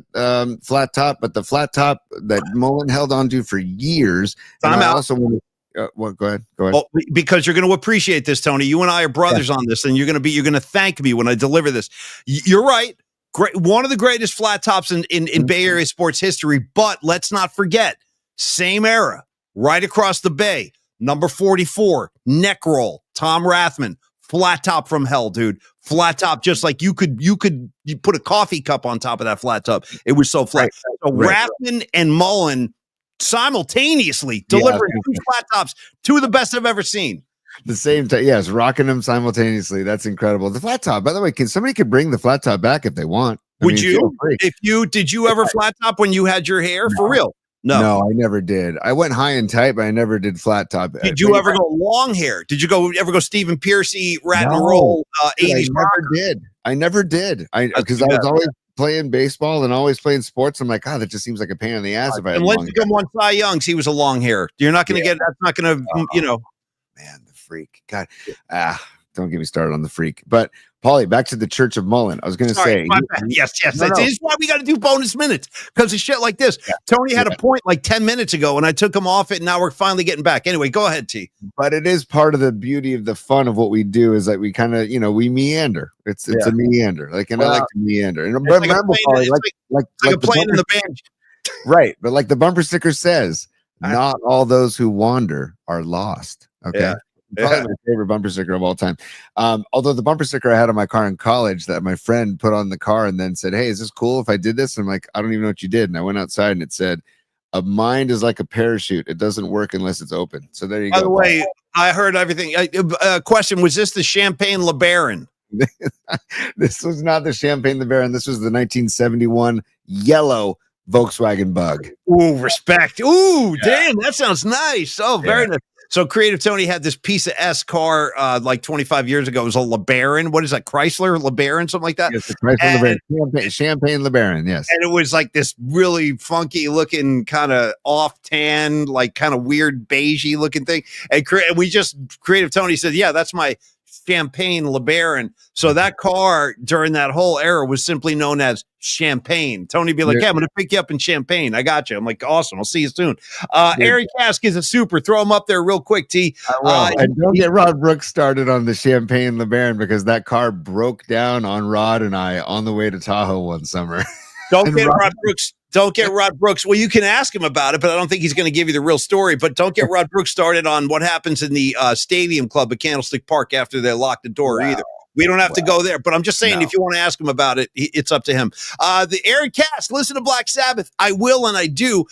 flat top, but the flat top that Mullen held on to for years. I also want to. Go ahead. Well, because you're going to appreciate this, Tony. You and I are brothers on this, and you're going to thank me when I deliver this. You're right. Great, one of the greatest flat tops in Bay Area sports history. But let's not forget, same era, right across the bay. Number 44, neck roll, Tom Rathman, flat top from hell, dude. Flat top, just like you put a coffee cup on top of that flat top. It was so flat. So Rathman and Mullen simultaneously delivering two flat tops, two of the best I've ever seen. The same time, yes, rocking them simultaneously. That's incredible. The flat top, by the way, somebody could bring the flat top back if they want. Did you ever flat top when you had your hair? For real? No, I never did. I went high and tight, but I never did flat top. Did you ever go long hair? Did you ever go Stephen Piercy, rat and roll, 80s? I never did. Because I was always playing baseball and always playing sports. I'm like, that just seems like a pain in the ass if I had unless you come on Cy Young's, he was a long hair. You're not going to get. That's not going to. Man, the freak. God, don't get me started on the freak. But Paulie, back to the Church of Mullen. I was going to say, yes. This is why we got to do bonus minutes because of shit like this. Tony had a point like 10 minutes ago, and I took him off it. And now we're finally getting back. Anyway, go ahead, T. But it is part of the beauty of the fun of what we do is that we kind of, we meander. It's a meander. I like to meander. And remember, Paulie, like playing in the band, right? But like the bumper sticker says, not all those who wander are lost. Okay. Yeah. Probably my favorite bumper sticker of all time. Although the bumper sticker I had on my car in college that my friend put on the car and then said, "Hey, is this cool if I did this?" And I'm like, "I don't even know what you did." And I went outside and it said, "A mind is like a parachute. It doesn't work unless it's open." So there you go. By the way, I heard everything. Question: was this the Champagne LeBaron? This was not the Champagne LeBaron. This was the 1971 yellow Volkswagen Bug. Ooh, respect. Ooh, Yeah. damn, that sounds nice. Oh, very nice. So Creative Tony had this piece of S car like 25 years ago. It was a LeBaron. What is that? Chrysler LeBaron, something like that. Yes, the Chrysler LeBaron. Champagne LeBaron, yes. And it was like this really funky looking kind of off tan, like kind of weird beigey looking thing. And Creative Tony said, yeah, that's my Champagne LeBaron. So that car during that whole era was simply known as Champagne. Tony be like, yeah, I'm going to pick you up in Champagne. I got you. I'm like, awesome. I'll see you soon. Eric Kask is a super. Throw him up there real quick, T. And don't get Rod Brooks started on the Champagne LeBaron because that car broke down on Rod and I on the way to Tahoe one summer. Don't get Rod Brooks. Don't get Rod Brooks. Well, you can ask him about it, but I don't think he's going to give you the real story. But don't get Rod Brooks started on what happens in the Stadium Club at Candlestick Park after they lock the door either. We don't have to go there, but I'm just saying, if you want to ask him about it, it's up to him. The Aaron Cass, listen to Black Sabbath. I will, and I do.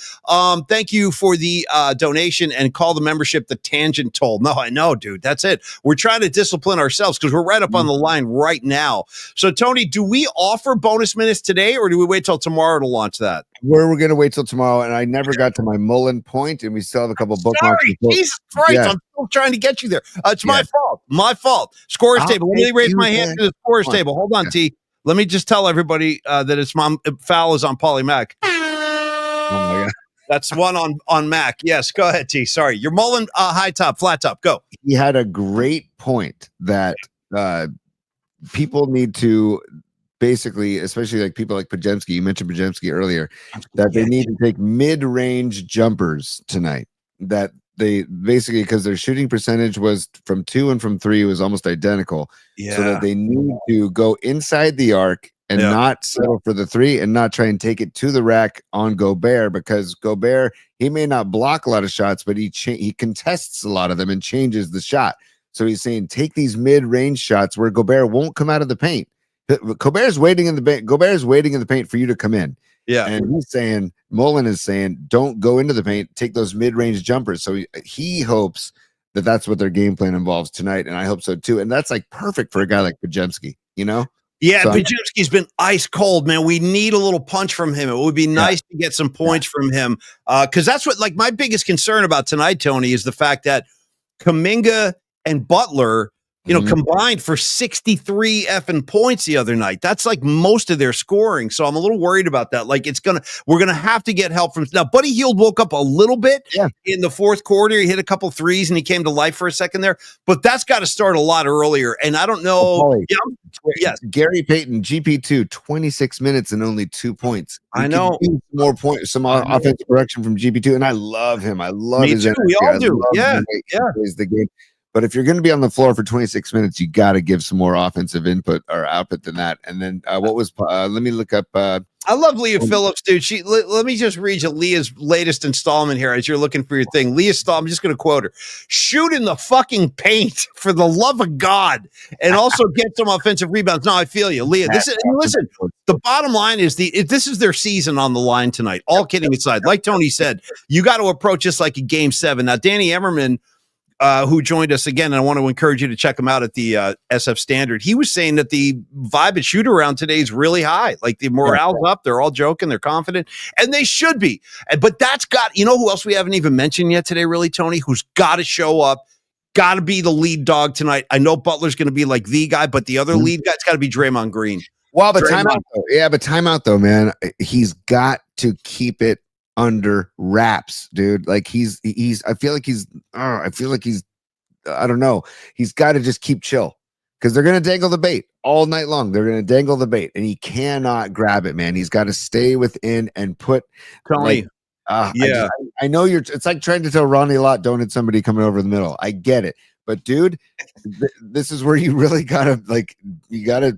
Thank you for the donation and call the membership the Tangent Toll. No, I know, dude. That's it. We're trying to discipline ourselves because we're right up on the line right now. So, Tony, do we offer bonus minutes today, or do we wait till tomorrow to launch that? We're going to wait till tomorrow, and I never got to my Mullen point, and we still have a couple bookmarks. Sorry, Jesus Christ, Yeah. I'm still trying to get you there. It's my fault. My fault. Scores table. Let me raise my hand to the scores table. Hold on, T. Let me just tell everybody that it's foul is on Polly Mac. Oh my God. That's one on Mac. Yes, go ahead, T. Sorry. You're Mullen, high top, flat top. Go. He had a great point that people need to basically, especially like people like Pajemski, you mentioned Pajemski earlier, that they need to take mid-range jumpers tonight. That they basically, because their shooting percentage was from 2 and from 3 was almost identical. So that they need to go inside the arc and not settle for the 3 and not try and take it to the rack on Gobert, because Gobert, he may not block a lot of shots, but he contests a lot of them and changes the shot. So he's saying take these mid-range shots where Gobert won't come out of the paint. Gobert's waiting in the paint. Gobert's waiting in the paint for you to come in. Yeah. And he's saying, Mullen is saying, don't go into the paint, take those mid-range jumpers. So he hopes that that's what their game plan involves tonight. And I hope so too. And that's like perfect for a guy like Pajemski, you know? Yeah, so Pajemski's been ice cold, man. We need a little punch from him. It would be nice to get some points from him. Because that's what, like, my biggest concern about tonight, Tony, is the fact that Kuminga and Butler, combined for 63 effing points the other night. That's like most of their scoring. So I'm a little worried about that. Like we're going to have to get help from now. Buddy Hield woke up a little bit in the fourth quarter. He hit a couple threes and he came to life for a second there, but that's got to start a lot earlier. And I don't know. Yes. Gary Payton, GP2, 26 minutes and only 2 points. I know. More points, some offensive production from GP2. And I love him. I love his energy. We all do. Yeah. Plays the game. But if you're going to be on the floor for 26 minutes, you got to give some more offensive input or output than that. And then let me look up. I love Leah Phillips, dude. Let me just read you Leah's latest installment here as you're looking for your thing. Leah Stahl, I'm just going to quote her. Shoot in the fucking paint for the love of God, and also get some offensive rebounds. No, I feel you, Leah. Listen, the bottom line is this is their season on the line tonight. All kidding aside, like Tony said, you got to approach this like a game 7. Now, Danny Emerman, who joined us again, and I want to encourage you to check him out at the SF Standard. He was saying that the vibe at shoot around today is really high. Like the morale's up. They're all joking. They're confident, and they should be. But that's got, who else we haven't even mentioned yet today, really, Tony, who's got to show up, got to be the lead dog tonight. I know Butler's going to be like the guy, but the other lead guy's got to be Draymond Green. Well, but timeout though. Yeah, but timeout though, man. He's got to keep it under wraps, dude. Like I feel like he's I don't know. He's got to just keep chill because they're going to dangle the bait all night long. They're going to dangle the bait and he cannot grab it, man. He's got to stay within and put Tony. I know it's like trying to tell Ronnie Lott, don't hit somebody coming over the middle. I get it. But dude, this is where you really got to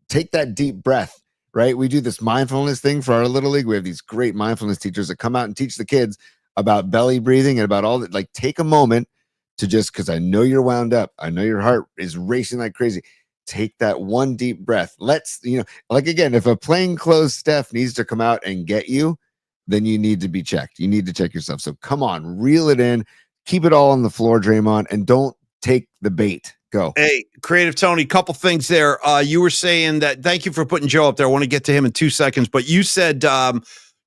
take that deep breath. Right? We do this mindfulness thing for our little league. We have these great mindfulness teachers that come out and teach the kids about belly breathing and about all that. Like, take a moment to just, because I know you're wound up. I know your heart is racing like crazy. Take that one deep breath. Like again, if a plainclothes Steph needs to come out and get you, then you need to be checked. You need to check yourself. So come on, reel it in, keep it all on the floor, Draymond, and don't take the bait. Go. Hey, Creative Tony, couple things there. You were saying that, thank you for putting Joe up there. I want to get to him in 2 seconds, but you said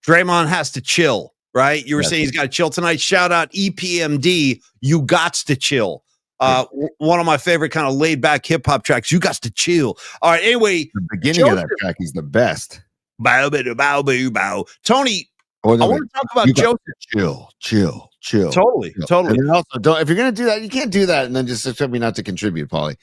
Draymond has to chill, right? You were saying he's got to chill tonight. Shout out EPMD. You gots to chill. One of my favorite kind of laid back hip hop tracks. You got to chill. All right. Anyway, the beginning of that track is the best. Bow, bow, bow, bow, bow. Tony, I want to talk about Joseph. Chill. Totally. And then also, if you're gonna do that, you can't do that and then just expect me not to contribute, Paulie.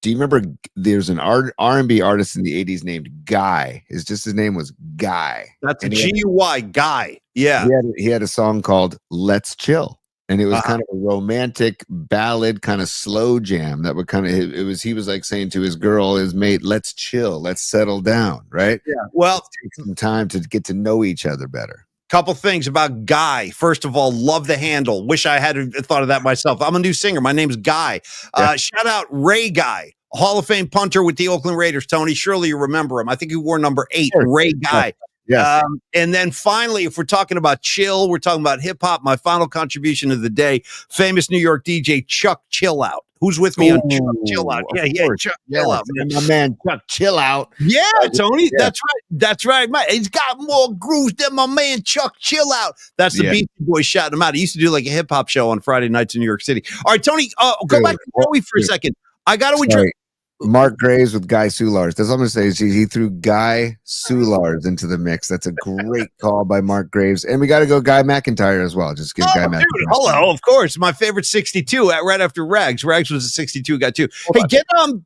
Do you remember there's an R&B artist in the 80s named Guy? His name was Guy. That's a G-U-Y, Guy. Yeah. He had a song called Let's Chill. And it was kind of a romantic ballad, kind of slow jam that would kind of, he was like saying to his girl, his mate, let's chill, let's settle down, right? Yeah. Well, let's take some time to get to know each other better. Couple things about Guy. First of all, love the handle. Wish I had thought of that myself. I'm a new singer. My name's Guy. Shout out Ray Guy, Hall of Fame punter with the Oakland Raiders. Tony, surely you remember him. I think he wore number 8, Ray Guy. Yes. And then finally, if we're talking about chill, we're talking about hip hop. My final contribution of the day, famous New York DJ Chuck Chill Out. Who's with me on Chuck Chill Out? Yeah, Chuck Chill Out. Man. My man Chuck Chill Out. Yeah, Tony, that's right. He's got more grooves than my man Chuck Chill Out. That's the Beastie Boys shouting him out. He used to do like a hip hop show on Friday nights in New York City. All right, Tony, go back to Joey for a second. I got to address. Mark Graves with Guy Soulars. That's what I'm going to say. Is he threw Guy Soulars into the mix. That's a great call by Mark Graves. And we got to go Guy McIntyre as well. Just give Guy McIntyre. Hello, of course. My favorite 62 right after Rags. Rags was a 62 guy too. Hey,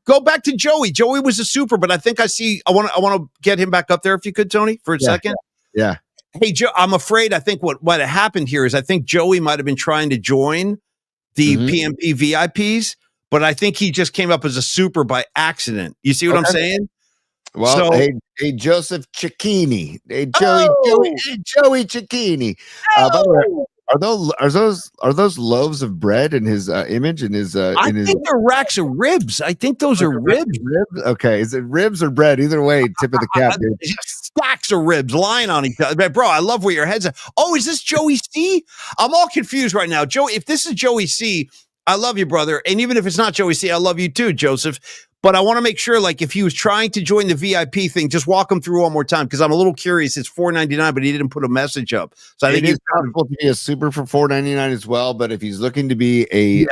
go back to Joey. Joey was a super, but I think I want to get him back up there if you could, Tony, for a second. Yeah. Hey, Joe, I'm afraid I think what happened here is I think Joey might have been trying to join the PMP VIPs. But I think he just came up as a super by accident. You see what I'm saying? Well, hey, Joseph Cicchini. Hey, Joey Cicchini. By the way, are those loaves of bread in his image? I think they're racks of ribs. I think those are ribs. Okay, is it ribs or bread? Either way, tip of the cap, dude. Stacks of ribs lying on each other. Bro, I love where your head's at. Oh, is this Joey C? I'm all confused right now. Joey, if this is Joey C, I love you, brother. And even if it's not Joey C, I love you too, Joseph. But I want to make sure, like, if he was trying to join the VIP thing, just walk him through one more time because I'm a little curious. It's $4.99, but he didn't put a message up. So I think it's possible to be a super for $4.99 as well. But if he's looking to be a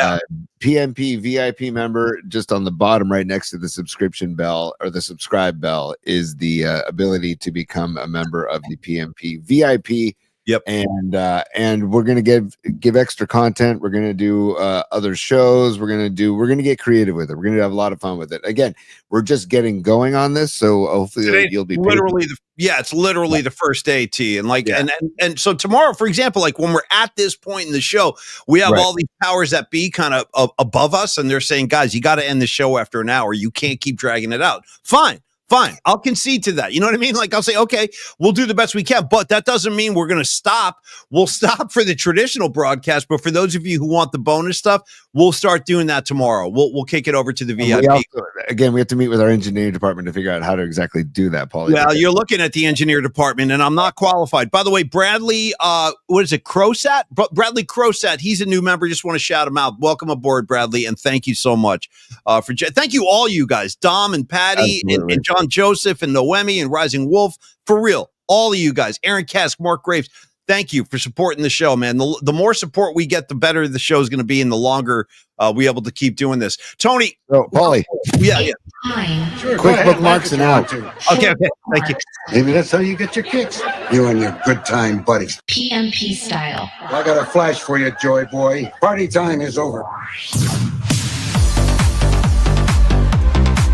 PMP VIP member, just on the bottom right next to the subscription bell or the subscribe bell is the ability to become a member of the PMP VIP. Yep. And we're gonna give extra content. We're gonna do other shows. We're gonna get creative with it. We're gonna have a lot of fun with it. Again, we're just getting going on this, so hopefully you'll be literally it's literally the first day, T. And like and so tomorrow, for example, like when we're at this point in the show, we have all these powers that be kind of above us, and they're saying, guys, you got to end the show after an hour. You can't keep dragging it out. Fine. I'll concede to that. You know what I mean? Like I'll say, okay, we'll do the best we can, but that doesn't mean we're going to stop. We'll stop for the traditional broadcast, but for those of you who want the bonus stuff, we'll start doing that tomorrow. We'll kick it over to the VIP. We have to meet with our engineering department to figure out how to exactly do that, Paul. Well, you're looking at the engineer department, and I'm not qualified. By the way, Bradley, what is it, Crosat? Bradley Crosat, he's a new member. Just want to shout him out. Welcome aboard, Bradley, and thank you so much thank you all you guys, Dom and Patty and John Joseph and Noemi and Rising Wolf, for real, all of you guys, Aaron Kask, Mark Graves, thank you for supporting the show, man. The more support we get, the better the show is going to be, and the longer we able to keep doing this. Tony, Paulie, Sure, quick bookmarks and out. Okay, thank you. Maybe that's how you get your kicks. You and your good time buddies. PMP style. I got a flash for you, Joy Boy. Party time is over.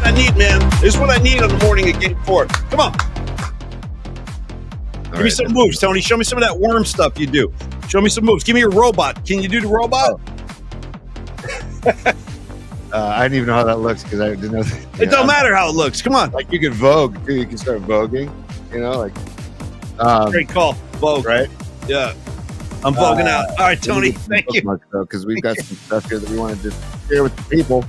I need, man. This is what I need on the morning of Game 4. Come on. Give me some moves, Tony. Show me some of that worm stuff you do. Show me some moves. Give me your robot. Can you do the robot? I didn't even know how that looks because I didn't know. It don't matter how it looks. Come on. Like you can Vogue too. You can start voguing. You know, like. Great call, Vogue. Right? Yeah. I'm voguing out. All right, Tony. Thank you. Because we've got some stuff here that we wanted to share with the people.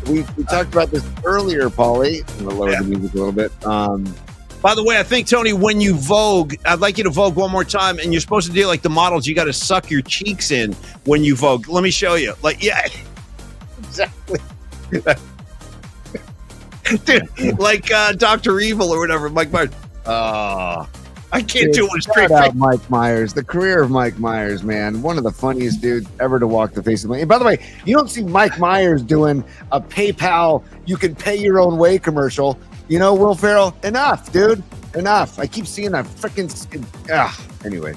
We talked about this earlier, Paulie. I'm going to lower the music a little bit. By the way, I think, Tony, when you Vogue, I'd like you to Vogue one more time, and you're supposed to do like the models. You got to suck your cheeks in when you Vogue. Let me show you. Like, yeah, exactly. Dude, like Dr. Evil or whatever, Mike Myers. I I can't do it straight Shout face. out Mike Myers. The career of Mike Myers, man. One of the funniest dudes ever to walk the face of the land. By the way, you don't see Mike Myers doing a PayPal, you can pay your own way commercial. You know, Will Ferrell, enough, dude. Enough. I keep seeing that freaking. Anyway.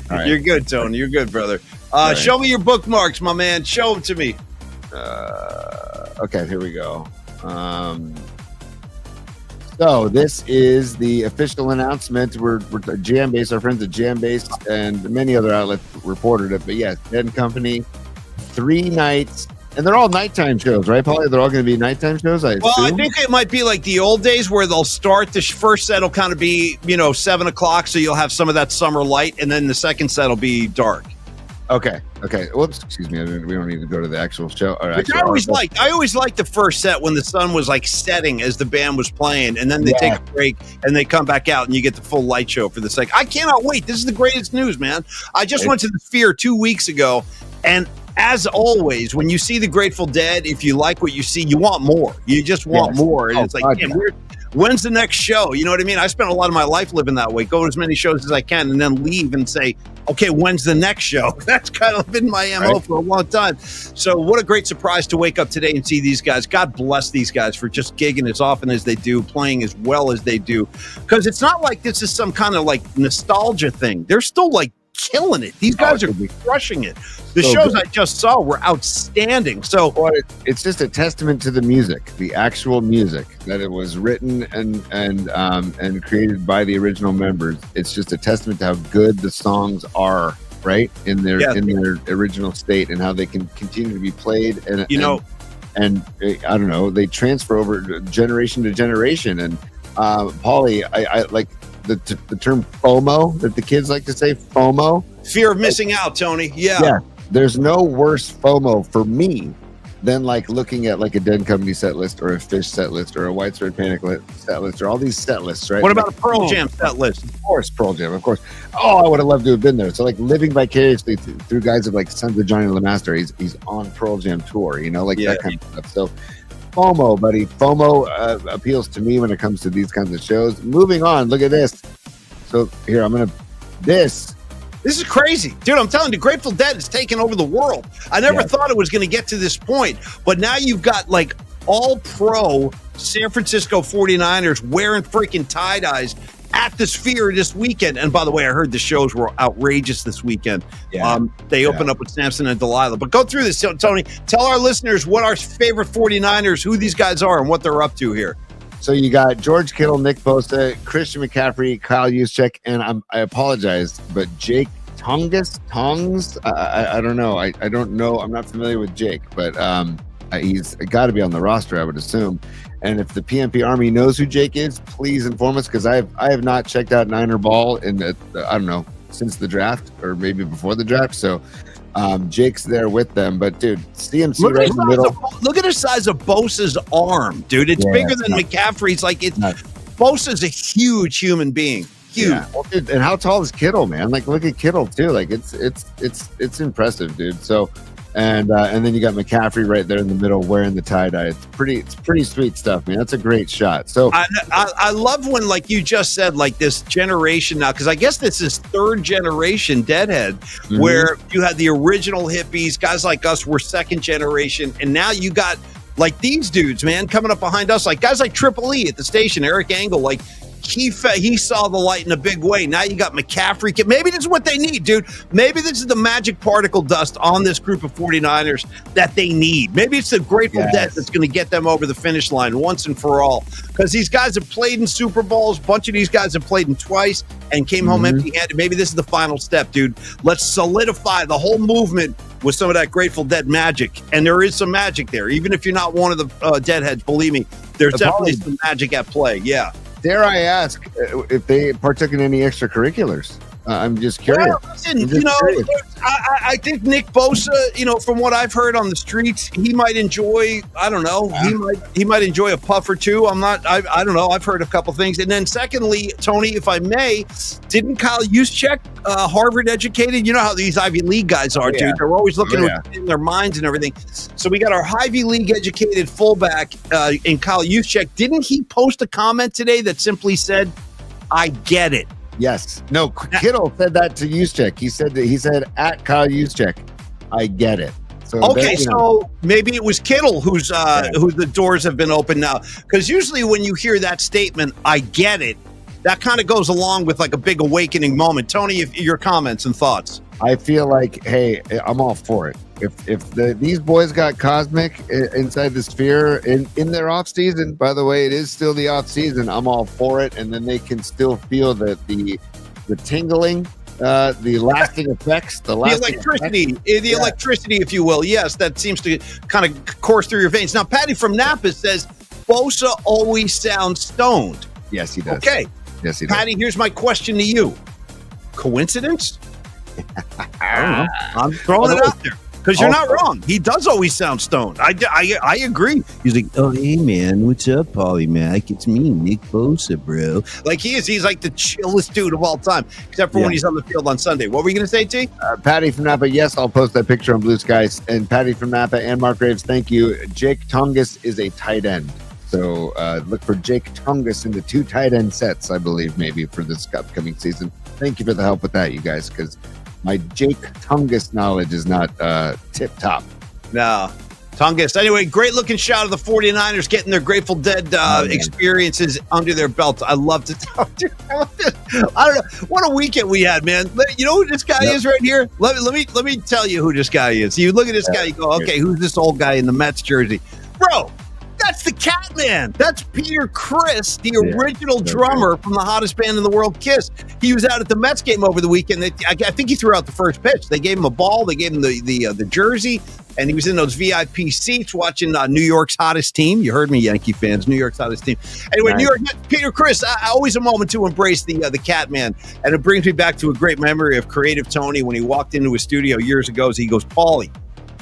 All right. You're good, Tony. You're good, brother. Right. Show me your bookmarks, my man. Show them to me. Okay, here we go. So this is the official announcement. We're Jam-Base, our friends at Jam-Base and many other outlets reported it. But yes, Dead and Company, 3 nights. And they're all nighttime shows, right, Paulie? They're all going to be nighttime shows, I assume? Well, I think it might be like the old days where they'll start. The first set will kind of be, 7 o'clock, so you'll have some of that summer light, and then the second set will be dark. Okay. Whoops, excuse me. We don't need to go to the actual show. Which I always liked the first set when the sun was like setting as the band was playing, and then they take a break and they come back out and you get the full light show for the second. I cannot wait. This is the greatest news, man. I just went to the Sphere 2 weeks ago, and as always, when you see the Grateful Dead, if you like what you see, you want more. You just want more. And it's like, damn, when's the next show? You know what I mean? I spent a lot of my life living that way. Go to as many shows as I can and then leave and say, okay, when's the next show? That's kind of been my MO for a long time. So what a great surprise to wake up today and see these guys. God bless these guys for just gigging as often as they do, playing as well as they do. Because it's not like this is some kind of like nostalgia thing. They're still like killing it. These guys are crushing it. The shows I just saw were outstanding. So it's just a testament to the music, the actual music, that it was written and created by the original members. It's just a testament to how good the songs are, right, in their original state, and how they can continue to be played. And I don't know, they transfer over generation to generation. And Paulie, I like the term FOMO that the kids like to say. FOMO, fear of missing out, Tony. Yeah. There's no worse FOMO for me than like looking at like a Dead Company set list, or a Fish set list, or a Widespread Panic set list, or all these set lists, right? What about a Pearl Jam set list? Of course, Pearl Jam, of course. Oh, I would have loved to have been there. So like living vicariously through guys of like Sons of Johnny Lamaster. He's on Pearl Jam tour, that kind of stuff. So FOMO, buddy. FOMO appeals to me when it comes to these kinds of shows. Moving on, look at this. So here, This is crazy. Dude, I'm telling you, Grateful Dead is taking over the world. I never thought it was going to get to this point. But now you've got like all-pro San Francisco 49ers wearing freaking tie-dyes at the Sphere this weekend. And by the way, I heard the shows were outrageous this weekend. They opened up with Samson and Delilah. But go through this, Tony. Tell our listeners what our favorite 49ers, who these guys are, and what they're up to here. So you got George Kittle, Nick Bosa, Christian McCaffrey, Kyle Juszczyk, and I apologize, but Jake Tongs. I don't know. I don't know. I'm not familiar with Jake, but he's got to be on the roster, I would assume. And if the PMP Army knows who Jake is, please inform us, because I have not checked out Niner ball in I don't know, since the draft, or maybe before the draft. So Jake's there with them, but dude, CMC right in the middle. Look at the size of Bosa's arm, dude. It's bigger than McCaffrey's. Like Bosa's a huge human being. Huge. Yeah. Well, dude, and how tall is Kittle, man? Like, look at Kittle too. Like, it's impressive, dude. So, and then you got McCaffrey right there in the middle wearing the tie-dye. It's pretty sweet stuff, man. That's a great shot. So I love when, like you just said, like this generation now, because I guess this is third generation Deadhead, where you had the original hippies, guys like us were second generation, and now you got like these dudes, man, coming up behind us, like guys like Triple E at the station, Eric Engel, like he saw the light in a big way. Now you got McCaffrey. Maybe this is what they need, dude. Maybe this is the magic particle dust on this group of 49ers that they need. Maybe it's the Grateful Dead that's going to get them over the finish line once and for all. Because these guys have played in Super Bowls. A bunch of these guys have played in twice and came home empty-handed. Maybe this is the final step, dude. Let's solidify the whole movement with some of that Grateful Dead magic. And there is some magic there. Even if you're not one of the Deadheads, believe me, there's definitely some magic at play. Yeah. Dare I ask if they partook in any extracurriculars? I'm just curious. Well, listen, I think Nick Bosa, from what I've heard on the streets, he might enjoy, I don't know, he might enjoy a puff or two. I don't know. I've heard a couple things. And then secondly, Tony, if I may, didn't Kyle Juszczyk, Harvard educated? You know how these Ivy League guys are, dude. They're always looking in their minds and everything. So we got our Ivy League educated fullback in Kyle Juszczyk. Didn't he post a comment today that simply said, I get it? Yes. No, Kittle said that to Juszczyk. He said at Kyle Juszczyk, I get it. So okay, so maybe it was Kittle who the doors have been open now. Because usually when you hear that statement, I get it, that kind of goes along with like a big awakening moment. Tony, your comments and thoughts. I feel like, hey, I'm all for it. If these boys got cosmic inside the sphere in their off season, by the way, it is still the off season. I'm all for it, and then they can still feel the tingling, the lasting effects, the electricity, electricity, if you will. Yes, that seems to kind of course through your veins. Now, Patty from Napa says Bosa always sounds stoned. Yes, he does. Okay, yes, he does. Patty, here's my question to you: coincidence? I don't know. I'm throwing it out there. Because you're not wrong. He does always sound stoned. I agree. He's like, oh, hey, man, what's up, Paulie Mac? It's me, Nick Bosa, bro. Like, he's like the chillest dude of all time, except for when he's on the field on Sunday. What were you going to say, T? Patty from Napa, yes, I'll post that picture on Blue Skies. And Patty from Napa and Mark Graves, thank you. Jake Tungus is a tight end. So look for Jake Tungus in the 2 tight end sets, I believe, maybe for this upcoming season. Thank you for the help with that, you guys, because my Jake Tungus knowledge is not tip-top. No. Tungus. Anyway, great looking shot of the 49ers getting their Grateful Dead experiences under their belt. I love to talk to this. I don't know. What a weekend we had, man. You know who this guy is right here? Let me tell you who this guy is. You look at this guy, you go, okay, who's this old guy in the Mets jersey? Bro, that's the Catman. That's Peter Criss, the original drummer from the hottest band in the world, Kiss. He was out at the Mets game over the weekend. I think he threw out the first pitch. They gave him a ball. They gave him the jersey, and he was in those VIP seats watching New York's hottest team. You heard me, Yankee fans. New York's hottest team. Anyway, New York, Peter Criss, always a moment to embrace the Catman. And it brings me back to a great memory of Creative Tony when he walked into his studio years ago. He goes, Paulie,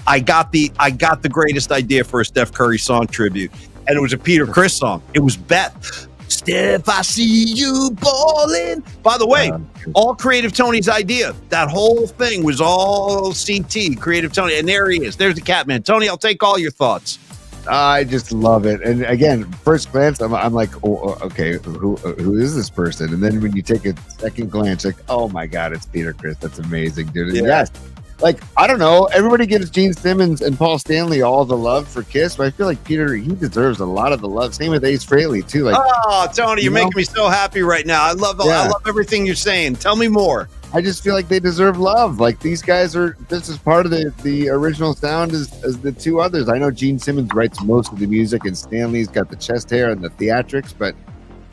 I got the greatest idea for a Steph Curry song tribute, and it was a Peter Criss song. It was Beth. Steph, I see you ballin'. By the way, all Creative Tony's idea. That whole thing was all CT, Creative Tony, and there he is. There's the Catman. Tony, I'll take all your thoughts. I just love it. And again, first glance, I'm like, oh, okay, who is this person? And then when you take a second glance, like, oh my God, it's Peter Criss. That's amazing, dude. And yes. Like, I don't know. Everybody gives Gene Simmons and Paul Stanley all the love for Kiss, but I feel like Peter, he deserves a lot of the love. Same with Ace Frehley, too. Like, oh, Tony, you're making me so happy right now. I love everything you're saying. Tell me more. I just feel like they deserve love. Like, these guys this is part of the original sound as the 2 others. I know Gene Simmons writes most of the music, and Stanley's got the chest hair and the theatrics, but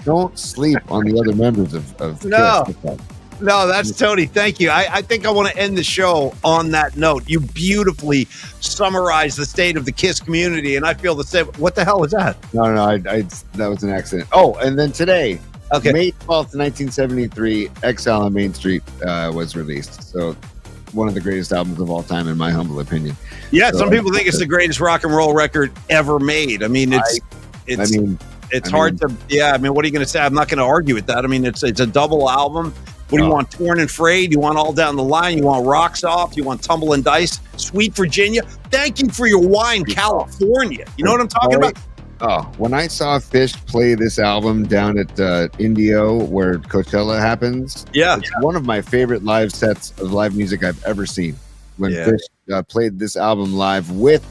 don't sleep on the other members of Kiss. No, that's Tony. Thank you. I think I want to end the show on that note. You beautifully summarized the state of the Kiss community, and I feel the same. What the hell was that? No, that was an accident. Oh, and then today, May 12th, 1973, Exile on Main Street was released. So one of the greatest albums of all time, in my humble opinion. Yeah, some people think it's the greatest rock and roll record ever made. I mean, it's hard to. Yeah, I mean, what are you going to say? I'm not going to argue with that. I mean, it's a double album. What do you want? Torn and Frayed? You want All Down the Line? You want Rocks Off? You want Tumble and Dice? Sweet Virginia? Thank you for your wine, California. You know what I'm talking about? Oh, when I saw Fish play this album down at Indio, where Coachella happens, it's one of my favorite live sets of live music I've ever seen. When Fish played this album live with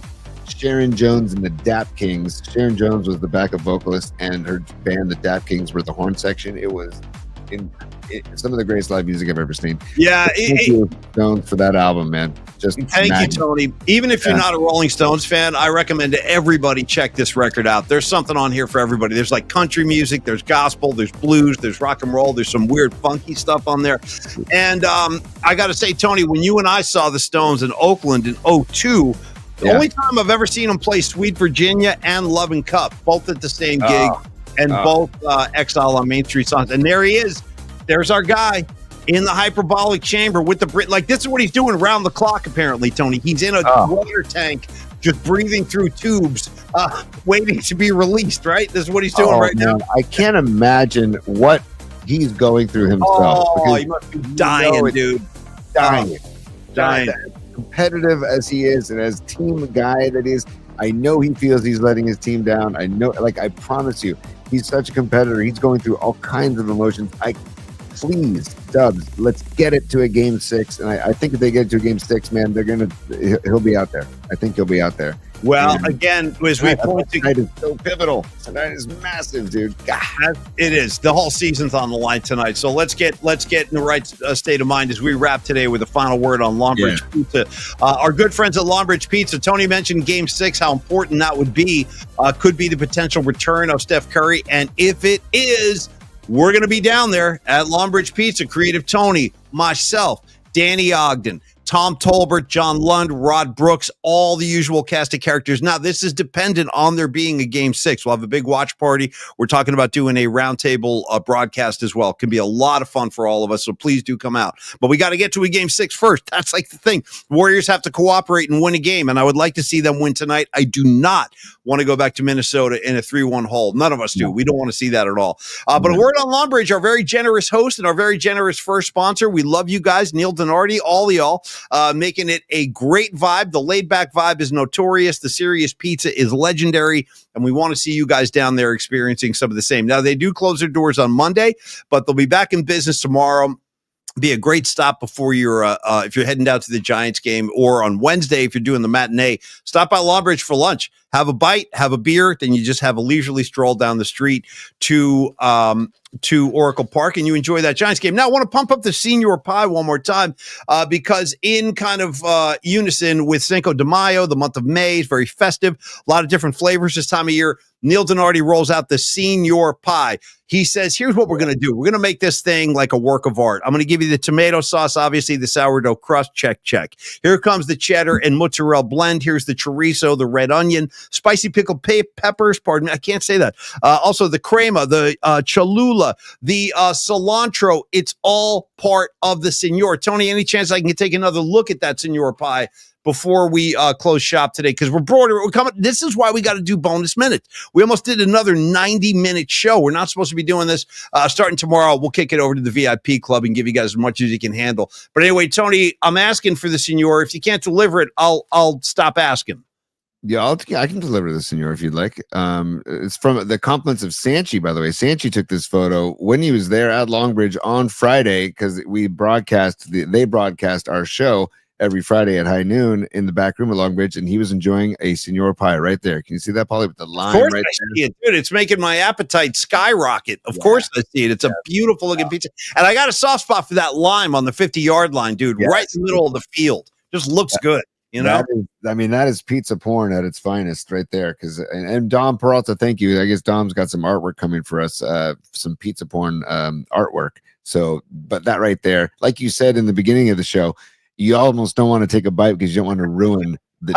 Sharon Jones and the Dap Kings. Sharon Jones was the backup vocalist, and her band, the Dap Kings, were the horn section. It was some of the greatest live music I've ever seen. Yeah, thank you, Stones, for that album, man. Thank you, Tony. Even if you're not a Rolling Stones fan, I recommend to everybody check this record out. There's something on here for everybody. There's like country music, there's gospel, there's blues, there's rock and roll, there's some weird funky stuff on there. And I got to say, Tony, when you and I saw the Stones in Oakland in 2002, the only time I've ever seen them play Sweet Virginia and Love and Cup, both at the same gig, and both Exile on Main Street songs. And there he is. There's our guy in the hyperbolic chamber with the Brit. Like, this is what he's doing around the clock, apparently, Tony. He's in a water tank, just breathing through tubes, waiting to be released, right? This is what he's doing now. I can't imagine what he's going through himself. Oh, he must be dying, dude. Dying. As competitive as he is, and as team guy that is, I know he feels he's letting his team down. I know, like, I promise you, he's such a competitor. He's going through all kinds of emotions. please, Dubs, let's get it to a game 6. And I think if they get it to a game 6, man, he'll be out there. I think he'll be out there. Well, And again, as we point to, tonight is so pivotal. Tonight is massive, dude. God. it is. The whole season's on the line tonight. So let's get in the right state of mind as we wrap today with a final word on Longbridge Pizza. Our good friends at Longbridge Pizza. Tony mentioned Game 6, how important that would be. Could be the potential return of Steph Curry. And if it is, we're going to be down there at Longbridge Pizza. Creative Tony, myself, Danny Ogden, Tom Tolbert, John Lund, Rod Brooks, all the usual cast of characters. Now, this is dependent on there being a Game 6. We'll have a big watch party. We're talking about doing a roundtable broadcast as well. It can be a lot of fun for all of us, so please do come out. But we got to get to a Game 6 first. That's like the thing. Warriors have to cooperate and win a game, and I would like to see them win tonight. I do not want to go back to Minnesota in a 3-1 hole. None of us do. We don't want to see that at all. But a word on Longbridge, our very generous host and our very generous first sponsor. We love you guys, Neil Donardi, all y'all. Making it a great vibe. The laid-back vibe is notorious. The serious pizza is legendary, and we want to see you guys down there experiencing some of the same. Now, they do close their doors on Monday, but they'll be back in business tomorrow. Be a great stop before if you're heading down to the Giants game, or on Wednesday if you're doing the matinee. Stop by Longbridge for lunch. Have a bite, have a beer, then you just have a leisurely stroll down the street to Oracle Park, and you enjoy that Giants game. Now, I want to pump up the Senior Pie one more time because in kind of unison with Cinco de Mayo, the month of May is very festive. A lot of different flavors this time of year. Neil Donardi rolls out the Senior Pie. He says, here's what we're going to do. We're going to make this thing like a work of art. I'm going to give you the tomato sauce, obviously the sourdough crust, check. Here comes the cheddar and mozzarella blend. Here's the chorizo, the red onion, spicy pickled peppers, pardon me, I can't say that. Also the crema, the Cholula, the cilantro. It's all part of the Senor. Tony, any chance I can take another look at that Senor Pie before we close shop today? Because we're broader. We're coming. This is why we got to do bonus minutes. We almost did another 90-minute show. We're not supposed to be doing this starting tomorrow. We'll kick it over to the VIP club and give you guys as much as you can handle. But anyway, Tony, I'm asking for the Senor. If you can't deliver it, I'll stop asking. Yeah, I can deliver this, Senor, if you'd like. It's from the compliments of Sanchi, by the way. Sanchi took this photo when he was there at Longbridge on Friday, because they broadcast our show every Friday at high noon in the back room at Longbridge, and he was enjoying a Senor Pie right there. Can you see that, Paulie, with the lime right there? See it, dude. It's making my appetite skyrocket. Of course I see it. It's a beautiful looking pizza. And I got a soft spot for that lime on the 50-yard line, dude, right in the middle of the field. Just looks good. You know, that is pizza porn at its finest right there. And Dom Peralta, thank you. I guess Dom's got some artwork coming for us, some pizza porn artwork. So, but that right there, like you said in the beginning of the show, you almost don't want to take a bite because you don't want to ruin the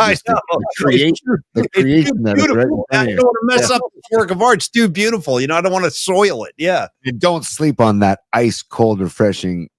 creation. That is right. I don't want to mess up the work of art. It's too beautiful. You know, I don't want to soil it. Yeah. And don't sleep on that ice cold, refreshing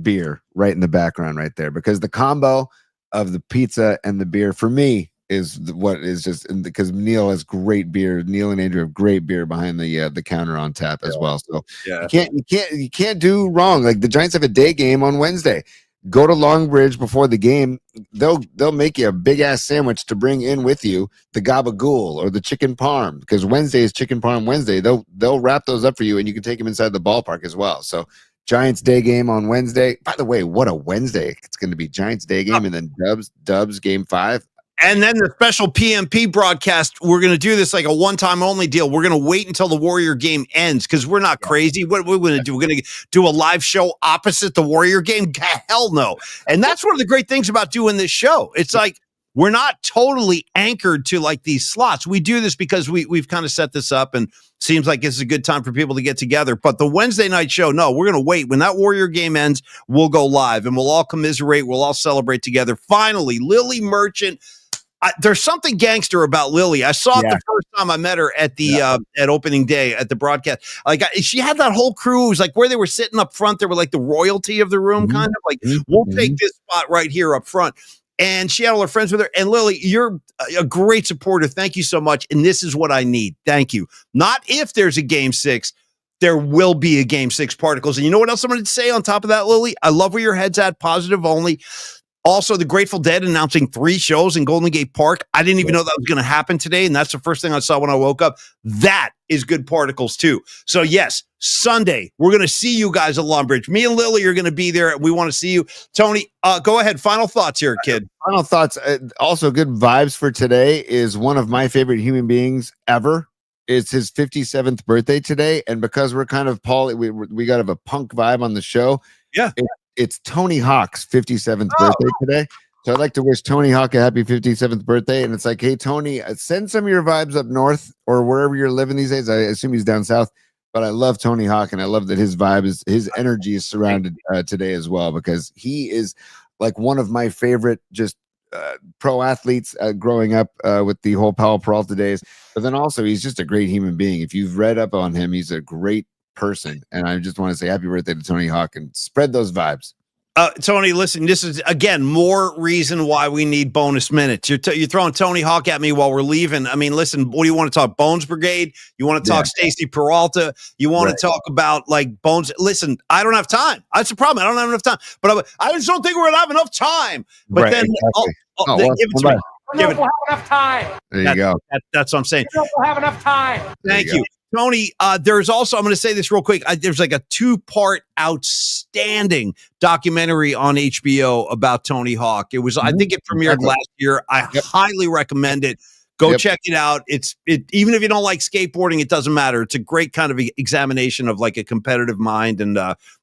beer right in the background right there, because the combo of the pizza and the beer for me is what is just, because Neil has great beer. Neil and Andrew have great beer behind the counter on tap as well. So you can't do wrong. Like the Giants have a day game on Wednesday. Go to Longbridge before the game. They'll make you a big ass sandwich to bring in with you, the gabagool or the chicken parm, because Wednesday is chicken parm Wednesday. They'll wrap those up for you, and you can take them inside the ballpark as well. So Giants day game on Wednesday. By the way, what a Wednesday it's going to be. Giants day game, and then Dubs game 5. And then the special PMP broadcast, we're going to do this like a one-time only deal. We're going to wait until the Warrior game ends because we're not crazy. What we're going to do, we're going to do a live show opposite the Warrior game? Hell no. And that's one of the great things about doing this show. It's like we're not totally anchored to like these slots. We do this because we've kind of set this up, and seems like it's a good time for people to get together. But the Wednesday night show, no, we're going to wait. When that Warrior game ends, we'll go live, and we'll all commiserate. We'll all celebrate together. Finally, Lily Merchant. There's something gangster about Lily. I saw it the first time I met her at the at opening day at the broadcast. Like she had that whole crew. It was like where they were sitting up front. They were like the royalty of the room, kind of like we'll take this spot right here up front. And she had all her friends with her. And Lily, you're a great supporter. Thank you so much. And this is what I need. Thank you. Not if there's a game 6. There will be a game 6 Particles. And you know what else I'm going to say on top of that, Lily? I love where your head's at. Positive only. Also, the Grateful Dead announcing 3 shows in Golden Gate Park. I didn't even know that was going to happen today, and that's the first thing I saw when I woke up. That is good particles, too. So, yes, Sunday, we're going to see you guys at Lumbridge. Me and Lily are going to be there. We want to see you. Tony, go ahead. Final thoughts here, kid. Final thoughts. Also, good vibes for today is one of my favorite human beings ever. It's his 57th birthday today, and because we're kind of we got a punk vibe on the show. Yeah. It's Tony Hawk's 57th birthday today. So I'd like to wish Tony Hawk a happy 57th birthday. And it's like, hey, Tony, send some of your vibes up north or wherever you're living these days. I assume he's down south, but I love Tony Hawk, and I love that his energy is surrounded today as well, because he is like one of my favorite just pro athletes growing up with the whole Powell Peralta days. But then also he's just a great human being. If you've read up on him, he's a great person, and I just want to say happy birthday to Tony Hawk and spread those vibes. Tony, listen, this is, again, more reason why we need bonus minutes. You're throwing Tony Hawk at me while we're leaving. I mean, listen, what do you want to talk? Bones Brigade? You want to talk Stacy Peralta? You want to talk about, like, Bones? Listen, I don't have time. That's the problem. I don't have enough time. But I just don't think we're going to have enough time. But then, exactly. give it to me. We'll have enough time. There you go. That's what I'm saying. We'll have enough time. Thank you. Tony, there's also, I'm going to say this real quick. There's like a 2-part outstanding documentary on HBO about Tony Hawk. It was, I think it premiered last year. I highly recommend it. Go check it out. Even if you don't like skateboarding, it doesn't matter. It's a great kind of examination of like a competitive mind. And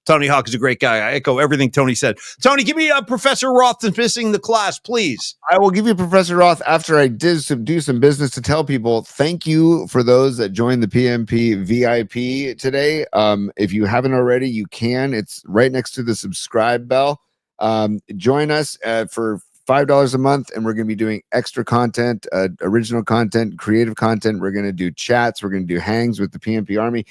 Tony Hawk is a great guy. I echo everything Tony said. Tony, give me Professor Roth is missing the class, please. I will give you Professor Roth after I do some business to tell people thank you for those that joined the PMP VIP today. If you haven't already, you can. It's right next to the subscribe bell. Join us for $5 a month, and we're going to be doing extra content, original content, creative content. We're going to do chats. We're going to do hangs with the PMP Army.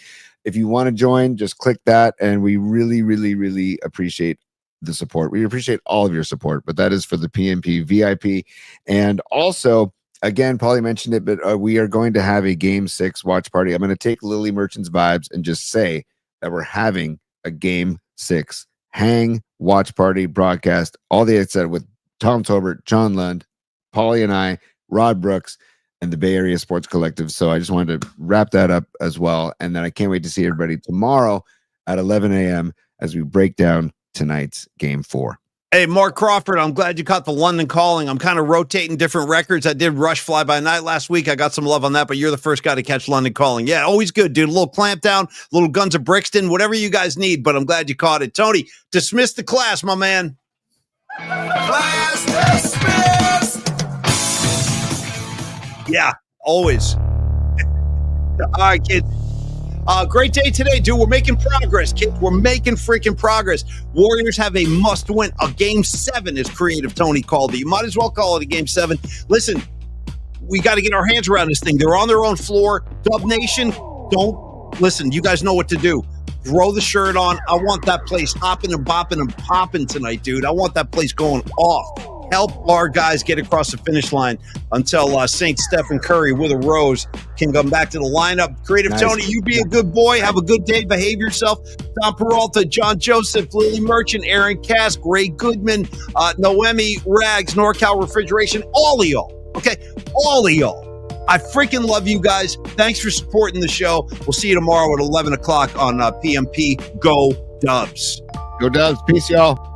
If you want to join, just click that, and we really, really, really appreciate the support. We appreciate all of your support, but that is for the PMP VIP. And also, again, Paulie mentioned it, but we are going to have a Game 6 watch party. I'm going to take Lily Merchant's vibes and just say that we're having a Game 6 hang, watch party, broadcast, all the etc. with Tom Tobert, John Lund, Paulie and I, Rod Brooks, and the Bay Area Sports Collective. So I just wanted to wrap that up as well. And then I can't wait to see everybody tomorrow at 11 a.m. as we break down tonight's Game 4. Hey, Mark Crawford, I'm glad you caught the London Calling. I'm kind of rotating different records. I did Rush Fly By Night last week. I got some love on that, but you're the first guy to catch London Calling. Yeah, always good, dude. A little Clampdown, little Guns of Brixton, whatever you guys need, but I'm glad you caught it. Tony, dismiss the class, my man. Class dismissed. Yeah, always. All right, kids. Great day today, dude. We're making progress, kids. We're making freaking progress. Warriors have a must-win. A Game 7, as Creative Tony called it. You might as well call it a Game 7. Listen, we got to get our hands around this thing. They're on their own floor. Dub Nation, don't listen. You guys know what to do. Throw the shirt on. I want that place hopping and bopping and popping tonight, dude. I want that place going off. Help our guys get across the finish line until St. Stephen Curry with a rose can come back to the lineup. Creative Tony, you be a good boy. Have a good day. Behave yourself. Tom Peralta, John Joseph, Lily Merchant, Aaron Kask, Ray Goodman, Noemi Rags, NorCal Refrigeration, all of y'all. Okay? All of y'all. I freaking love you guys. Thanks for supporting the show. We'll see you tomorrow at 11 o'clock on PMP. Go Dubs. Go Dubs. Peace, y'all.